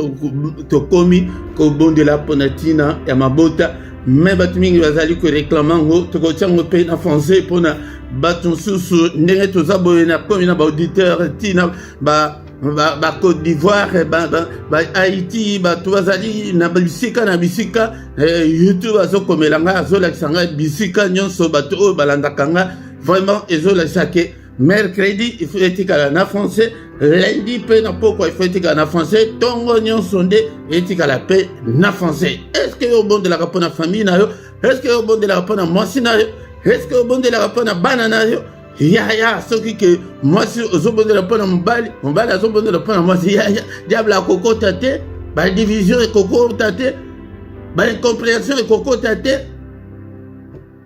commis, au bon de la ponatina, et ma bota, mais batumi bazali ko réclamant, to ko tiango pe na français pour na baton susu ndenge tozaboye na komi na ba auditeur tina ba Côte d'Ivoire, Haïti, bazali na bisika YouTube azokomelanga azolakisanga bisika nyonso bato oyo balandakanga vraiment ezolakisake mercredi il faut etikala na français, lundi pe na poko il faut etikala na français, tongo nyonso nde etikala pe na français. Est-ce que au bon de la rapona famille na yo? Est-ce que au bon de la rapona mwasi na yo? Est-ce que au bon de la rapona bana na yo? Ya soki ke mwasi ozobondela mpona mobali azobondela mpona mwasi ya diable akokota te, badivision ekokota te, baincompréhension ekokota te,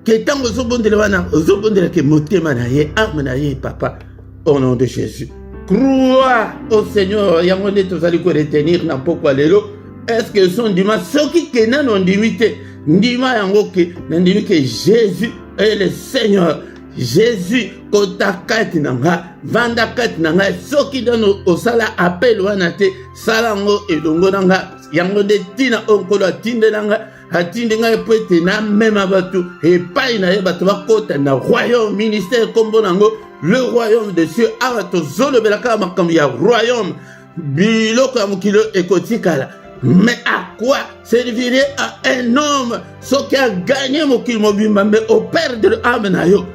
ke ntango ozobondela wana ozobondela ke motema na ye ame na ye papa au nom de Jésus. Crois au Seigneur yango nde tozali koretenir na pokwa lelo. Est-ce que son ndima soki ke nano ndimi te ndima yango ke nandimi ke Jésus est le Seigneur. Jésus kota kati nanga vanda kati nanga soki dano osala appel wana te salango elongo nanga yango de tina onkolo atinde nanga atinde ngai pete na mema batu epai na ye batu bakota na royaume ministère kombo nango le royaume des cieux awa tozolobelaka makambo ya royaume biloko ya mokilo ekotikala. Mais à quoi servirait à un homme ce qui a gagné mokili mobimba mais au perdre âme na yo?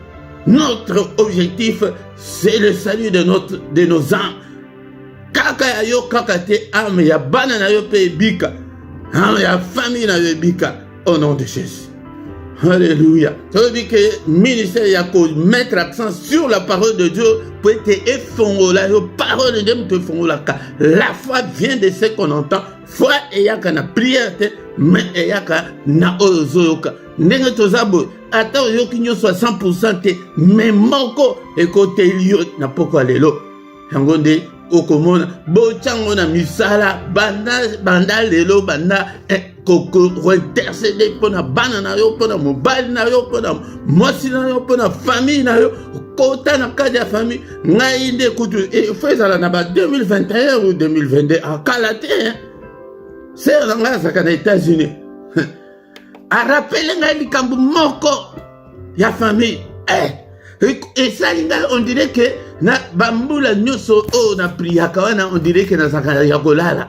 Notre objectif, c'est le salut de nos âmes. Kaka ya yo kaka te âme ya bana na yo pe bika. Âme ya famille na yo bika. Au nom de Jésus. Alléluia. Ça veut dire que le ministère y a mettre accent sur la parole de Dieu pour être effondré. La parole de Dieu te effondré. La foi vient de ce qu'on entend. Foi et y'a qu'à na prière, mais et y'a qu'à na ozoyoka. N'est-ce pas attends yoki nyo soit 100% te, mais moko ekote liyo na poko lelo. Yangonde okomona bo chango na misala banda lelo banda koko intercéder pona bana na yo pona mobile na yo pona mwasi na yo pona famille na yo kota na kadi ya famille ngai nde kutu fezala na ba 2021 ou 2022 akala te c'est dans la zakana États-Unis a rappelé ngai likambo moko ya famille et ça on dirait que na bambula nyoso o na priaka wana on dirait que na zakana ya kolala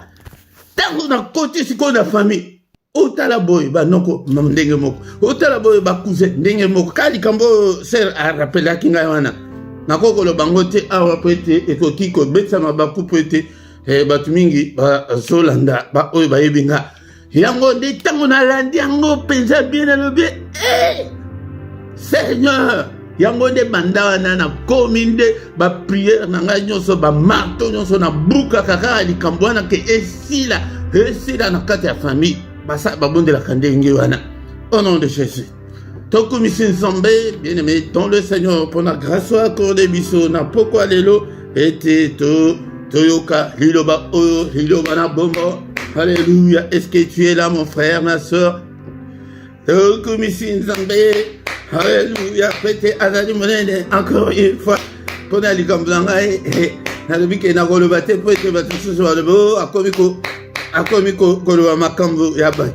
tango na koti siko na famille otala boy ba noko ndenge moko otala boy ba cousin ndenge moko kali kambo ser a rappelé kinga wana nakoko lo bango te awa pete ekoki ko betsa mabaku pete batu mingi ba solanda ba oyo ba yebinga yango de tango na landi yango pensa bien na lobe Seigneur yango de banda wana na kominde ba prière na nga nyonso ba marto nyonso na buka kaka likambo wana ke esila na kati ya famille basa babonde la kandenge wana au nom de Jésus. Toko misi nzambe bien-aimé dans le Seigneur pour la grâce accordée biso na pokwa lelo ete toyoka liloba oyo liloba na bombo. Alléluia. Est-ce que tu es là mon frère ma soeur? Toko misi nzambe. Alléluia. Pete azali monene encore une fois pour na likambanga na lobike na koloba te po ete batu susu balobo akomiko koloba makambo ya batu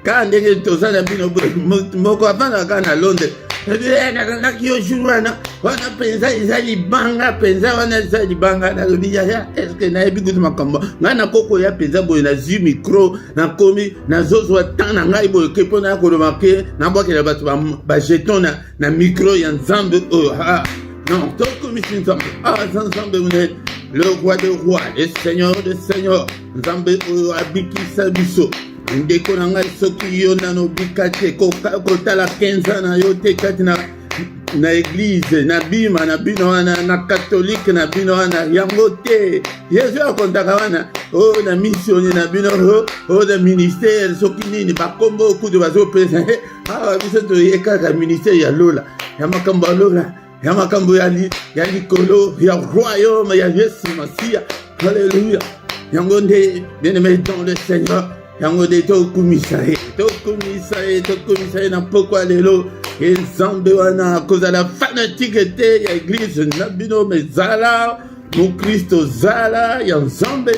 ka ndenge tozala bino moko avanda ka na Londres nakangaki yo jour wana penza eza libanga penza wana eza libanga nalobi yaya eske nayebi kutu makambo ngai nakoko ya penza boye nazwi micro nakomi nazozwa temps na ngai boye ke mpo na koloba ke nabwakela bato bajeton na micro ya nzambe oyo non tokomisi nzambe nzambe monene le roi de roi, le seigneur de seigneur, nzambe oyo abikisa biso ndeko na ngai soki yo nano bikate kotala 15 na yo te kati na na église na bima na bino wana na catholique na bino wana yango te Yesu akontaka wana na mission na bino na ministère soki nini bakombo kudu bazopesa biso toyekaka ministère ya lola ya makambo ya lola ya makambo ya likolo ya royaume ya Yesu Masia. Alléluia. Yango nde bien-aimé dans le Seigneur yango nde tokumisa ye na pokwa lelo Nzambe wana kozala fanatique te ya église na bino mezala mon Kristo zala ya Nzambe.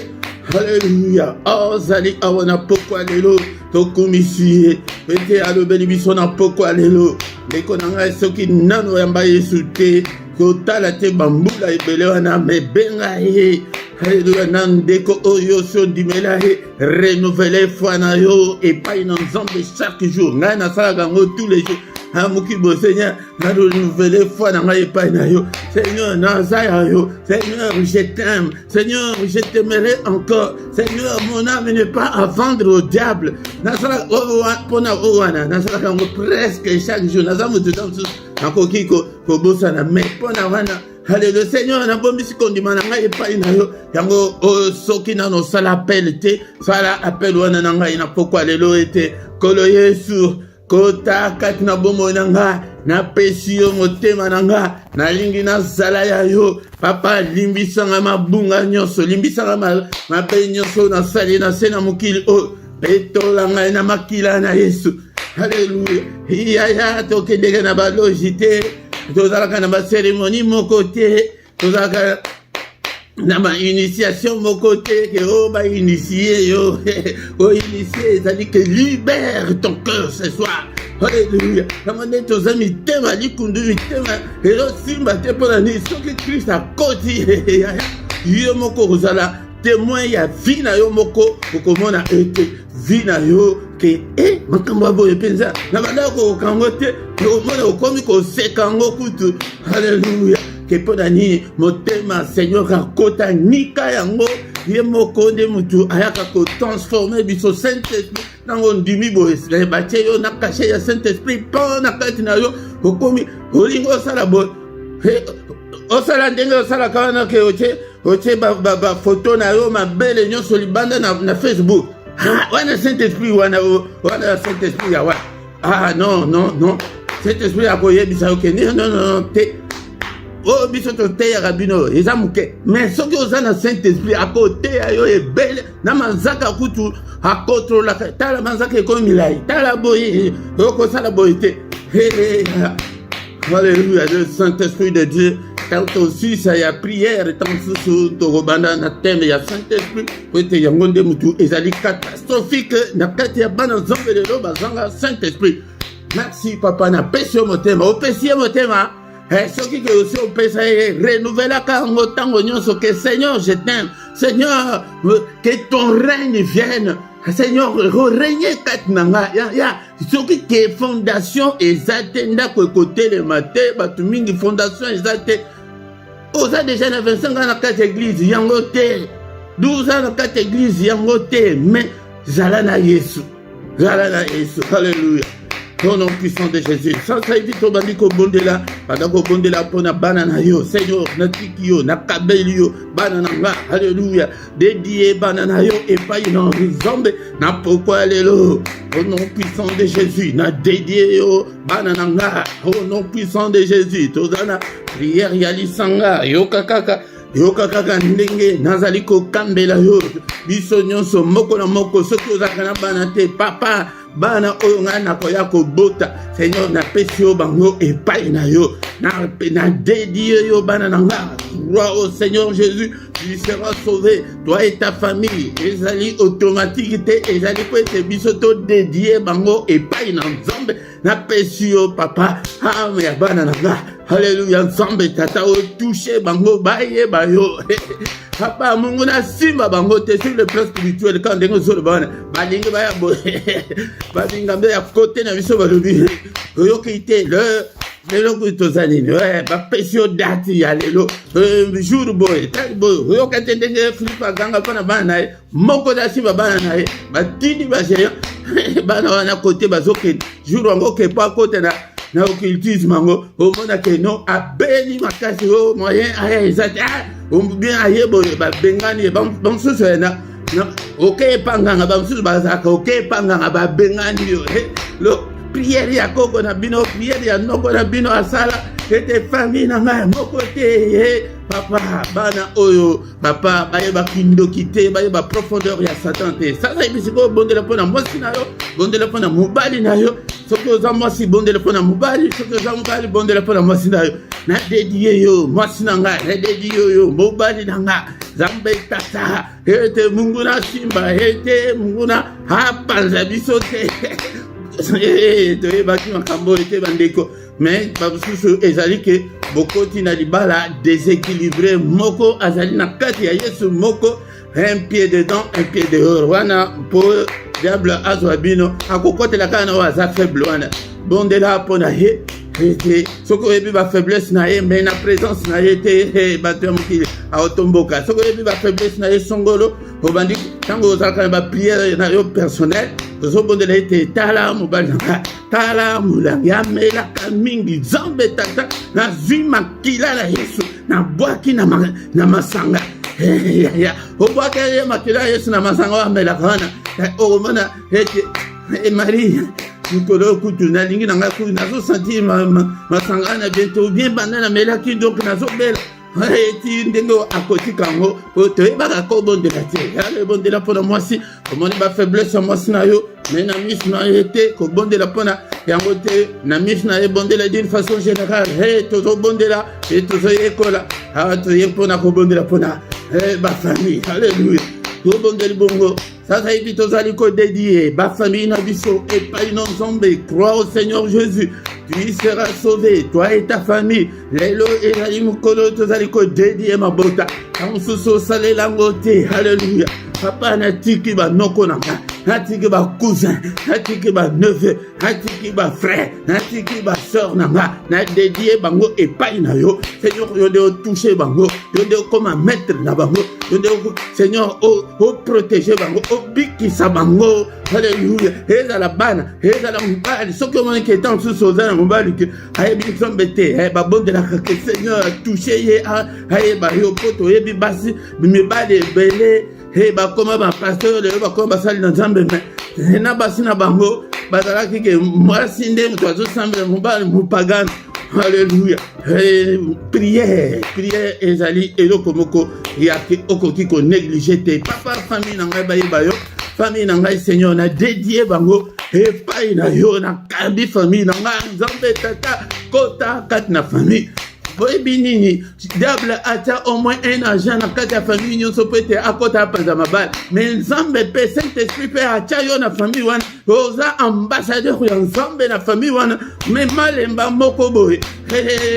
Alléluia. Ozali awa na pokwa lelo tokumisi ye ete alobeli biso na pokwa lelo ndeko na ngai soki nano yamba Yesu te kotala te bambula ebele wana mebenga ye. Alléluia. Nandeko oyo so dimela he renouveler foi na yo epai na Nzambe chaque jour ngai nasalaka ngo tous les jours. Amukibo Seigneur, na renouveler foi na ngai epai na yo. Seigneur, nazaya yo. Seigneur, je t'aime. Seigneur, je t'aimerai encore. Seigneur, mon âme n'est pas à vendre au diable. Nasala pona owana, nasala ngo presque chaque jour. Nazamu dedans nakoki ko bosa na me pona wana. Alléluia. Seigneur, na bombi sikondima na ngai epai na yo. Yango soki nano sala appel te, sala appel wana na ngai na pokwa lelo ete kolo Yesu kota kati na bomo nanga na pesi yo motema nanga na lingi na zala ya yo papa limbisanga mabunga nyonso limbisanga mabe nyonso na sali na sena mokili petola ngai na makila na Yesu. Alléluia. Iya tokendeka na baloji te tozalaka na baceremonie moko te tozalaka na ma initiation moko te ke initié yo initié c'est-à-dire que libère ton cœur ce soir. Alléluia. Kamande tozami tema likundu tema ero simba te pona ni soki Christ akoti yo moko kozala témoin ya vie na yo moko okomona ete vie na yo ke makambo boye penza na bandako kango te okomona okomi koseka ngo kutu. Alléluia. Que podani motema Seigneur akota nika yango ye moko nde mutu ayaka ko transformer biso Saint-Esprit nango ndimi boye batie yo na caché ya Saint-Esprit pa na kati na yo okomi olingo sala bo osala ndenge osala kana ke oche ba photo na yo mabele nyonso libanda na Facebook wana Saint-Esprit wana Saint-Esprit ya wa non Saint-Esprit akoyebisa yo ke non te biso toteya rabino eza muke mais soki oza na Saint-Esprit akoteya yo ebele na manzaka kutu akotrolaka tala manzaka ekomi milai tala boye okosala boye te. Alléluia. Le Saint-Esprit de Dieu tant aussi ça y a prière tant sous tokobanda na thème ya Saint-Esprit po ete yango nde mutu ezali catastrophique na kati ya bana Nzambe lelo bazanga Saint-Esprit. Merci papa na pesi yo motema opesi yo motema soki que aussi on peut renouveler kango tango nyonso que Seigneur je t'aime. Seigneur que ton règne vienne. Seigneur règne kati nanga ya soki que fondation ezatenda ko côté le matin batu mingi fondation ezate oza déjà na 25 ans na kati église yango te 12 ans na kati église yango te mais zala na Yesu. Alléluia. Au nom puissant de Jésus. Sans ça évite au bandit ko bondela, pendant ko bondela pona banana yo, Seigneur, na tiki yo, na kabeli yo, banana nga, alléluia. Dédié banana yo et pas non Nzambe, na pourquoi lelo. Au nom puissant de Jésus, na dédié yo, banana nga, au nom puissant de Jésus. Tozana prière yalisanga, yo kakaka. Yokaka ndenge nazali ko kambela yo biso nyonso moko na moko soki ozaka na bana te papa bana oyo nga na koya kobota Seigneur na pesi yo bango epai na yo na dédié yo bana na nga roi au Seigneur Jésus tu seras sauvé toi et ta famille ezali automatique te ezali ko ete biso to dédié bango epai na Nzambe na pesi yo papa ya bana na nga. Alléluia. Nzambe tata o touché bango baye bayo papa mungu na simba bango te sur le plan spirituel quand dengo zo bana balinga baya bo balinga mbe ya côté na biso balobi oyo kite lelo kutozani ba pesio dati ya lelo jour boy tal boy oyo katendenge flipa ganga pana bana moko da simba bana na batini ba géant bana wana côté bazoke jour wango ke pa côté na na occultisme ngo omona ke no abeli makasi o moyen aya ezati ou bien aye boye ba bengani ba msusu na OK panganga ba msusu ba zaka OK panganga ba bengani yo lo prière ya koko na bino prière ya noko na bino asala ete famille na ngai moko te papa bana oyo papa baye ba kindoki te baye ba profondeur ya Satan te sasa ibisiko bondela pona mwasi na yo bondela pona mobali na yo soki oza mwasi bondela pona mobali soki oza mobali bondela pona mwasi na yo na dédié yo mwasi na ngai na dédié yo mobali na ngai Zambe tata ete Mungu na simba ete Mungu na hapanza biso te toyebaki makambo ete bandeko mais basusu ezali ke bokoti na libala déséquilibré moko azali na kati ya Yesu moko un pied dedans un pied dehors wana po diable azwa bino akokotela kana waza faible wana bondela pona ye ete soko yebi ba faiblesse na ye mais na présence na ye te bato ya mokili aotomboka soko yebi ba faiblesse na ye songolo obandi tango ozalaka ba prière na yo personnel ozobondela ete tala mobali nanga tala mulangi amelaka mingi Nzambe tata nazwi makila na Yesu nabwaki na masanga obwaki ye makila ya Yesu na masanga amelaka wana omona ete Marie Nikolo kutu nalingi nanga kutu nazo sentir masanga na bientôt bien banana melaki donc nazo bela eti ndenge akoti kango toyebaka ko bondela te ale bondela mpona mwasi omoni ba faiblesse ya mwasi na yo mais na miso na ye te kobondela mpona yango te na miso na ye bondela d'une façon générale tozobondela e tozoyekola toye mpona kobondela mpona bafamille alleluya tobondeli bongo sasa hivi tozali kodédié bafamille na biso epai na Nzambe crois au Seigneur Jésus tu y seras sauvé, toi et ta famille. Lelo ezali mukolo tozali kodédié mabota kamususu salela ngote alléluia papa natiki ba noko nanga natiki ba cousin natiki ba neveu natiki ba frère natiki ba sœur nanga na dédié bango epai na yo Seigneur yo de toucher bango yo de comme maître na bango yo de Seigneur o protéger bango o bikisa bango alléluia ezala bana ezala mobali soki omoni ke tant sous ozala mobali ke ayebi Nzambe te babondela ke Seigneur toucher ye ayeba yo poto yebi basi mibali ebele bakoma bapasteur lelo bakoma basali na Nzambe me na basi na bango bazalaki ke mwasi nde moto azosambela mobali mopagane alléluia prière ezali eloko moko yaki okoki konéglige te papa famille na ngai bayeba yo famille na ngai Seigneur na dédié bango epai na yo na kambi famille na ngai Nzambe tata kota kati na famille boyebi nini diable atia au moins un agent na kati ya famille nyonso po ete akota apanza mabala mais Nzambe mpe Saint-Esprit mpe atia yo na famille wana oza ambassadeur ya Nzambe na famille wana mais malemba moko boye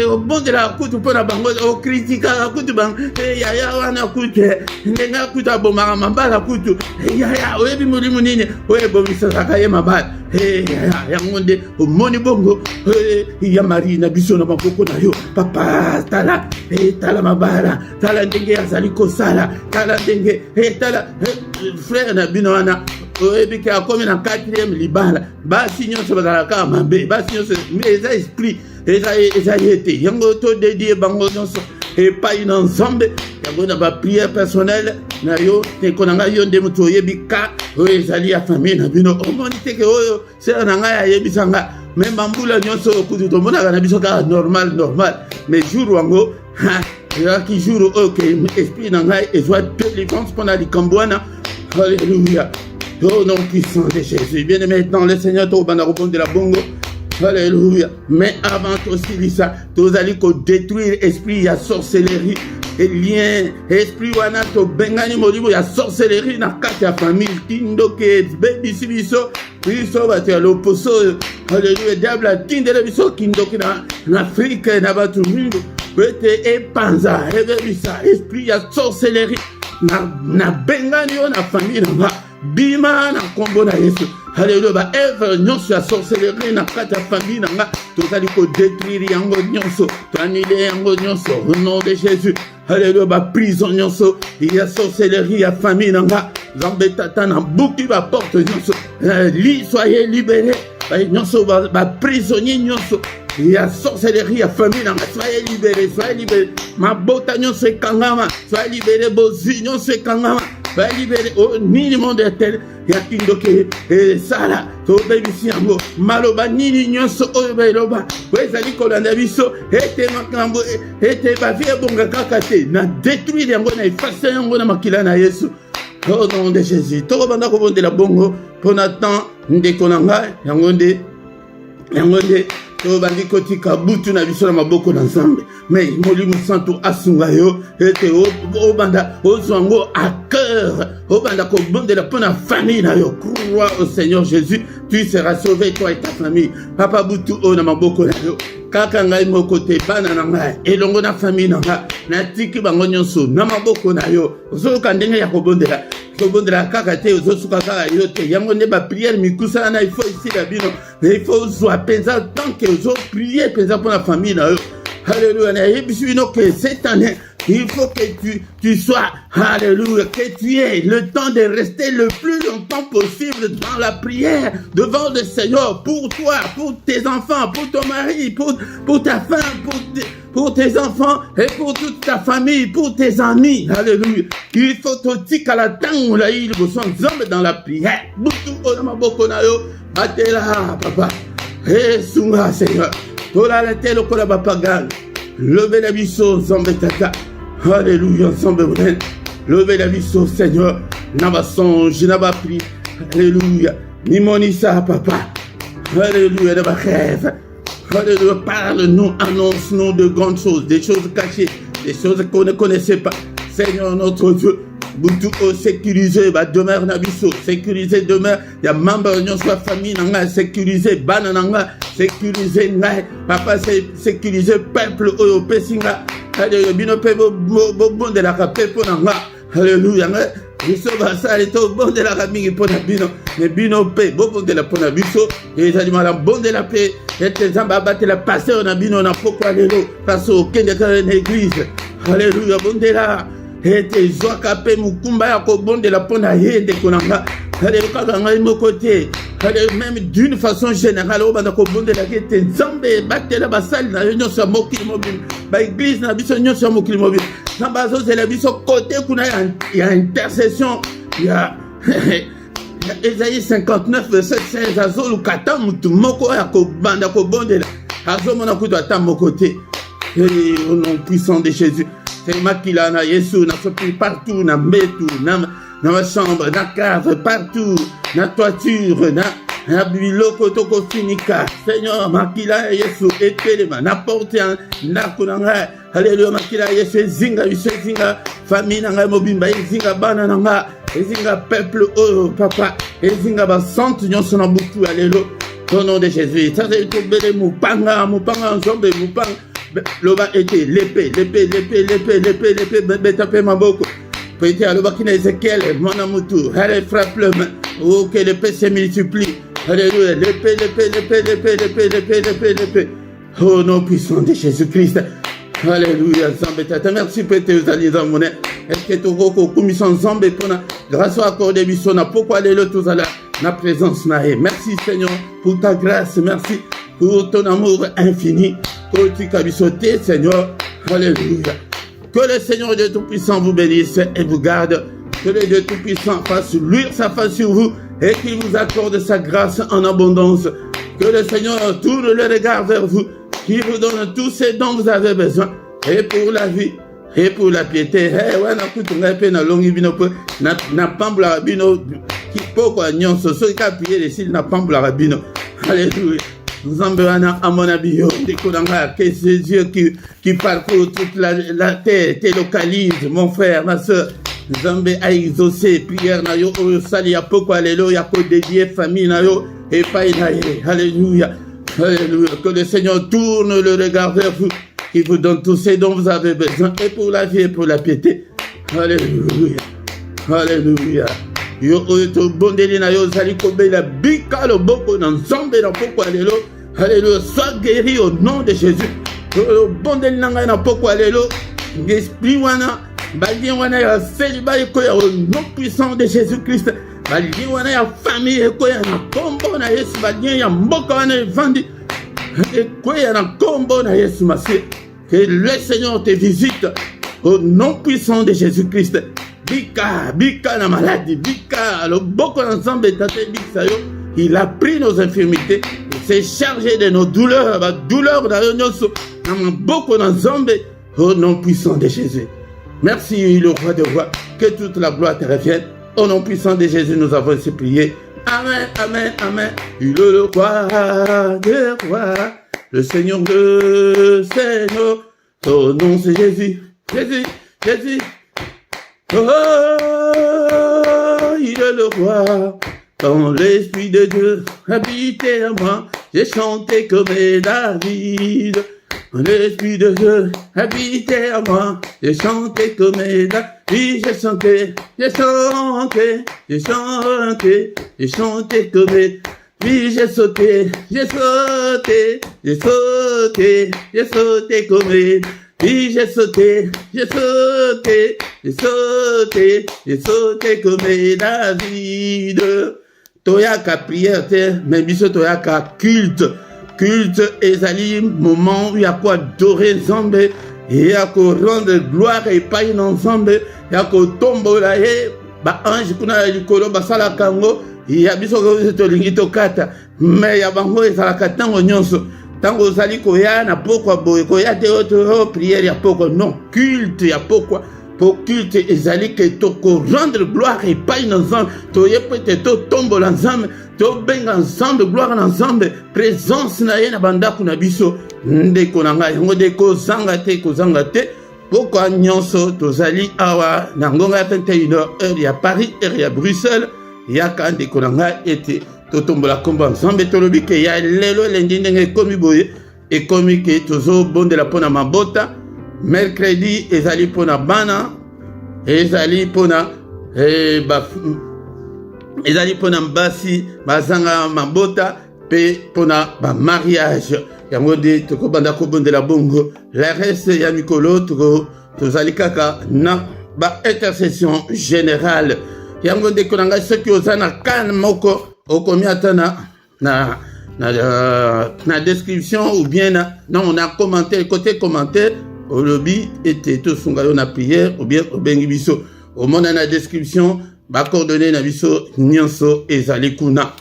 obondela kutu mpona bango okritikaka kutu bango yaya wana kutu ndenge akutu abomaka mabala kutu yaya oyebi molimo nini oyo ebomisaka ye mabala yango nde omoni bongo ya Marie na biso na maboko na yo papa tala mabala tala ndenge azali kosala tala ndenge tala frère na bino wana oyebi ke akomi na 4e libala basi nyonso bazalaka mabe basi nyonso eza esprit eza ye te yango todédié bango nyonso epai na Nzambe yango na baprière personnelle na yo teko na ngai yo nde moto oyebi ka oyo ezali ya famille na bino omoni teke oyo sere na ngai ayebisa ngai me bambula nyonso kutu tomonaka na biso kaka normal mais jour wango ezalaki jour oyo ke esprit na ngai ezwa délivrance mpona likambo wana alléluia au nom puissant de Jésus bien aimé maintenant le Seigneur tobanda kobondela bongo alléluia mais avant aussi lisa tozali kodétruire esprit ya sorcellerie et lien esprit wana tobengani molimo ya sorcellerie na kati ya famille tindoke bebisi biso bato ya loposo alléluia diable atindele biso kindoki na Afrique na bato mingi ete epanza ebebisa esprit ya sorcellerie na bengani yo na famille nanga bima na kombo na Yesu alléluia ba œuvre nyonso ya sorcellerie na kati ya famille nanga tozali kodétruire yango nyonso toanile yango nyonso au nom de Jésus alléluia ba prison nyonso ya sorcellerie ya famille nanga Nzambe tata na buki ba porte nyonso soyez libérés nyonso ba prisonnier nyonso Il y a sorcellerie, il y a famille. Soyez libérés, soyez libérés. Ma botagnon se kangama. Soyez libérés, bosignon se kangama. Soyez libérés au minimum de tel. Il y a kindoke. Et ça là. Tobebi siambo. Maloba nini nyonso obeloba. Wezali kolanda biso. Ete makambo. Ete bavie bonga kakate. Na détruire yango na effacer yango na makila na Yesu. Au nom de Jésus. Toko banda ko bonde la bongo. Ponatan ndekonanga yangonde. Yangonde. Tobandi kotika butu na biso na maboko na Nzambe. Mais Molimo Santo asunga yo ete obanda ozwango à cœur. Obanda ko bonde la pona famille na yo. Crois au Seigneur Jésus, tu seras sauvé toi et ta famille. Papa butu o na maboko na yo. Kaka ngai moko te bana na ngai elongo na famille na ngai na tiki bango nyonso na maboko na yo. Ozoka ndenge ya kobondela. Kobondela kaka te ozosuka kaka yo te. Yango nde ba prière mikusa na il faut ici la bino. Mais il faut soit pensa tant que ozo prier pensa pour la famille na yo. Alléluia. Et puis que cette année il faut que tu sois, alléluia, que tu aies le temps de rester le plus longtemps possible dans la prière, devant le Seigneur, pour toi, pour tes enfants, pour ton mari, pour ta femme, pour tes enfants et pour toute ta famille, pour tes amis. Alléluia. Il faut te dire qu'à la temps là, il vous sont dans la prière. Boutou onamaboko na yo, atela papa. Et sunga Seigneur. Tola la tele kola bapagal. Levez la biso zombe tata. Alléluia, ensemble, levez la vie au Seigneur. N'a songe, n'a pas pris. Alléluia. Ni monissa, papa. Alléluia, n'a pas rêve. Alléluia, parle-nous, annonce-nous de grandes choses, des choses cachées, des choses qu'on ne connaissait pas. Seigneur notre Dieu, Boutou sécurisé, demeure Nabiso, sécurisé demeure, il y a membre de notre famille, sécurisé, banananga, sécurisé, papa, sécurisé, peuple, oyo, singa. Alléluia, bino pe bo bon de la cape pour nanga. Alléluia. Biso basale to bon de la camingi pour na bino. Ne bino pe bo bon de la pour na biso. Et ça dit mal bon de la paix. Et tes zamba battre la passer na bino na pourquoi lelo parce au kende ka l'église. Alléluia, bon de la. Et tes joie capé mukumba ya ko bon de la pour na yende konanga. Alléluia, kanga mo côté. Même d'une façon générale, on va de la guette, Nzambe, battre la bassale, na union sur mokili mobile, ba église na biso union sur mokili mobile. Na baso c'est la biso côté kuna il y a intercession, il y a Ésaïe 59 verset 16 azolu kata mutu moko ya ko banda ko bondela. Azo mona kuto ata mokote. Et au nom puissant de Jésus, c'est makila na Yesu na sopi partout na metu na ma chambre, na cave, partout, na toiture, na biloko toko finika. Seigneur, makila Yesu etelema, na porte na kunanga. Alléluia, makila Yesu zinga, famille nanga mobimba, zinga bana nanga, zinga peuple, oh papa, zinga ba sante nyonso na butu, alléluia. Au nom de Jésus, ça c'est tout belle mupanga ensemble, mupanga. L'oba était l'épée, tapé ma boko. Peut-être à l'obakina Ézéchiel, mon amour, allez, frappe-le, oh, que l'épée se multiplie. Alléluia, l'épée. Oh, nom puissant de Jésus-Christ. Alléluia, Zambé, merci peut-être aux alliés dans mon est. Est-ce que tu as commission Zambé pour grâce à accordé Bissona, pourquoi aller le tout à la présence naïe. Merci Seigneur pour ta grâce, merci pour ton amour infini. Que tu as bissoté, Seigneur. Alléluia. Que le Seigneur Dieu Tout-Puissant vous bénisse et vous garde. Que le Dieu Tout-Puissant fasse luire sa face sur vous et qu'il vous accorde sa grâce en abondance. Que le Seigneur tourne le regard vers vous, qu'il vous donne tout ce dont vous avez besoin, et pour la vie, et pour la piété. Eh, ouais, na pambla rabino, qui peut quoi, nyonso, ceux qui appuient les cils, na pambla rabino. Alléluia. Nous envoyons à mon avis, que c'est Dieu qui parcourt toute la terre, te localise, mon frère, ma soeur. Zambé a exaucé, prière na yo, sali ya poko, alléluia, ko dédié famille na yo, et pas alléluia, alléluia. Que le Seigneur tourne le regard vers vous, qui vous donne tout ce dont vous avez besoin, et pour la vie et pour la piété. Alléluia, alléluia. Yo oto bondeli na yo zali kobe la bika lo boko na nzambe na poko alelo. Alléluia, sois guéri au nom de Jésus. Bondeli na ngai na poko alelo. L'esprit wana bali wana ya célibat ko ya au nom puissant de Jésus-Christ. Bali wana ya famille ko ya na kombo na Yesu bali ya mboka wana evandi. Que le Seigneur te visite au nom puissant de Jésus-Christ. Bika la maladie, Bika, le boko ensemble il a pris nos infirmités, il s'est chargé de nos douleurs, la douleur beaucoup ensemble au nom puissant de Jésus. Merci le roi de rois, que toute la gloire te revienne. Au nom puissant de Jésus, nous avons ainsi prié. Amen, amen, amen. Il est le roi des rois, le Seigneur de Seigneur. Son nom c'est Jésus, Jésus, Jésus. Oh, il est le roi. Quand l'Esprit de Dieu habitait en moi, j'ai chanté comme David. Quand l'Esprit de Dieu habitait en moi, j'ai chanté comme David. J'ai chanté, j'ai chanté, j'ai chanté, j'ai chanté comme David. Oui, j'ai sauté, j'ai sauté, j'ai sauté, j'ai sauté comme David. Oui, j'ai sauté, j'ai sauté, j'ai sauté, j'ai sauté comme David. Toyaka prière, mais biso toyaka culte. Culte ezali moment où il y a quoi adorer Nzambe, il y a quoi rendre gloire et payer Nzambe, il y a quoi tomber là et ba ange kuna likolo basala kango, il y a biso ko tolingi tokata, mais il y a bango ezala katango nyonso. Tango zali koya na pokwa boye koya te auto prière ya poko non culte ya pokwa pour culte ezali que toko rendre gloire et pas ensemble to yepete to tombo ensemble to benga ensemble gloire ensemble présence na ye na banda kuna biso ndeko na ngai ngo de ko zanga te pokwa nyonso tozali awa na ngonga ya 21h heure ya Paris heure ya Bruxelles ya kande ko na ngai ete totombola kombo ensemble tolobi ke ya lelo lendi ndenge komi boye et komi ke tozo bondela pona mabota mercredi ezali pona bana ezali pona ezali pona mbasi bazanga mabota pe pona ba mariage yango de tokobanda kobondela bongo la reste ya mikolo tozali kaka na ba intercession générale yango de konanga soki ozana kan moko okomi atana na description ou bien non on a commenté côté commentaire au lobby était tout sungayo na prière ou bien au bengi biso au monde na description ba coordonner na biso nyonso ezali kuna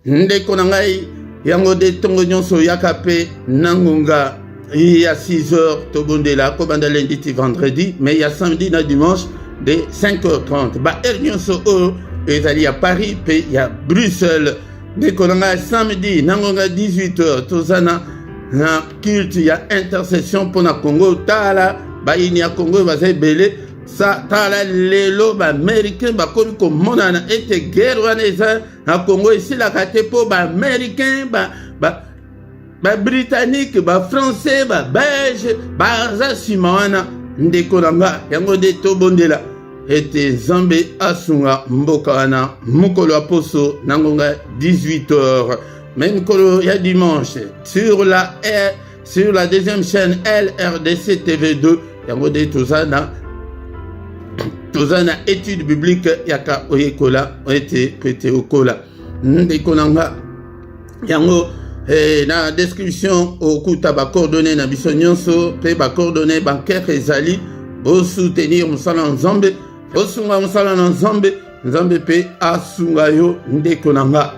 ndeko na ngai yango de tongo nyonso yakape nangunga il y a 6h to bondela ko banda lundi ti vendredi mais il y a samedi na dimanche de 5h30 ba nyonso ezali à Paris pe ya Bruxelles de kolanga samedi nangonga 18h tozana na culte ya intercession pour na Congo tala ba ini ya Congo bazai belé sa tala lelo ba américain ba komi ko monana ete guerre wana eza na Congo ici la kate po ba américain ba britannique ba français ba belge ba za simawana ndeko nanga yango de to bondela ete Nzambe asunga mboka wana mukolo aposo nangonga 18h même kolo ya dimanche sur la deuxième chaîne LRDC TV2 yango de tozana étude biblique yaka oyekola ete pete okola ndeko nanga yango na description okuta ba coordonnées na biso nyonso pe ba coordonnées bancaire ezali bo soutenir musala Nzambe osunga musala na Nzambe pe asunga yo ndeko nanga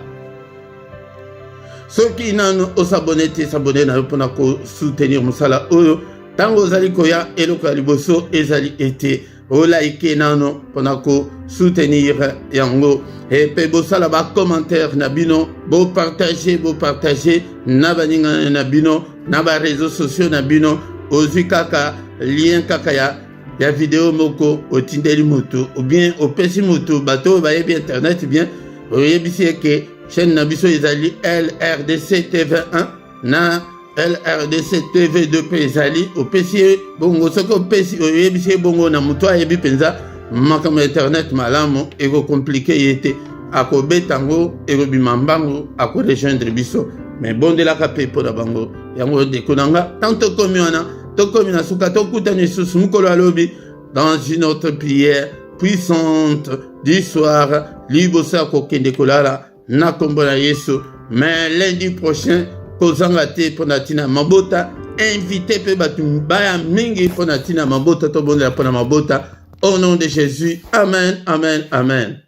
soki nanu osabone te sabone na yo pona ko soutenir musala oyo tango ozali koya eloko ya liboso ezali ete olaike nano pona ko soutenir yango et pe bosala ba commentaire na bino bo partager na baninga na bino na ba réseaux sociaux na bino ozwi kaka lien kaka ya vidéo moko otindeli moto ou bien opesi moto bato ba yebi internet bien oyebisi ke chaîne na biso ezali LRDC TV1 na LRDC TV2 pe ezali opesi bongo soko opesi oyebisi bongo na moto ayebi penza makambo internet malamu eko compliqué yete akobetango ekobima mbango akorejoindre biso mais bondelaka pe mpo na bango yango ndeko nanga tanto komi wana tokomi na suka tokutani lisusu mokolo alobi dans une autre prière puissante du soir liboso ya kokende kolala na kombo na Yesu mais lundi prochain kozanga te pona tina mabota invité pe batu baya mingi pona tina mabota to bonela pona mabota au nom de Jésus. Amen, amen, amen.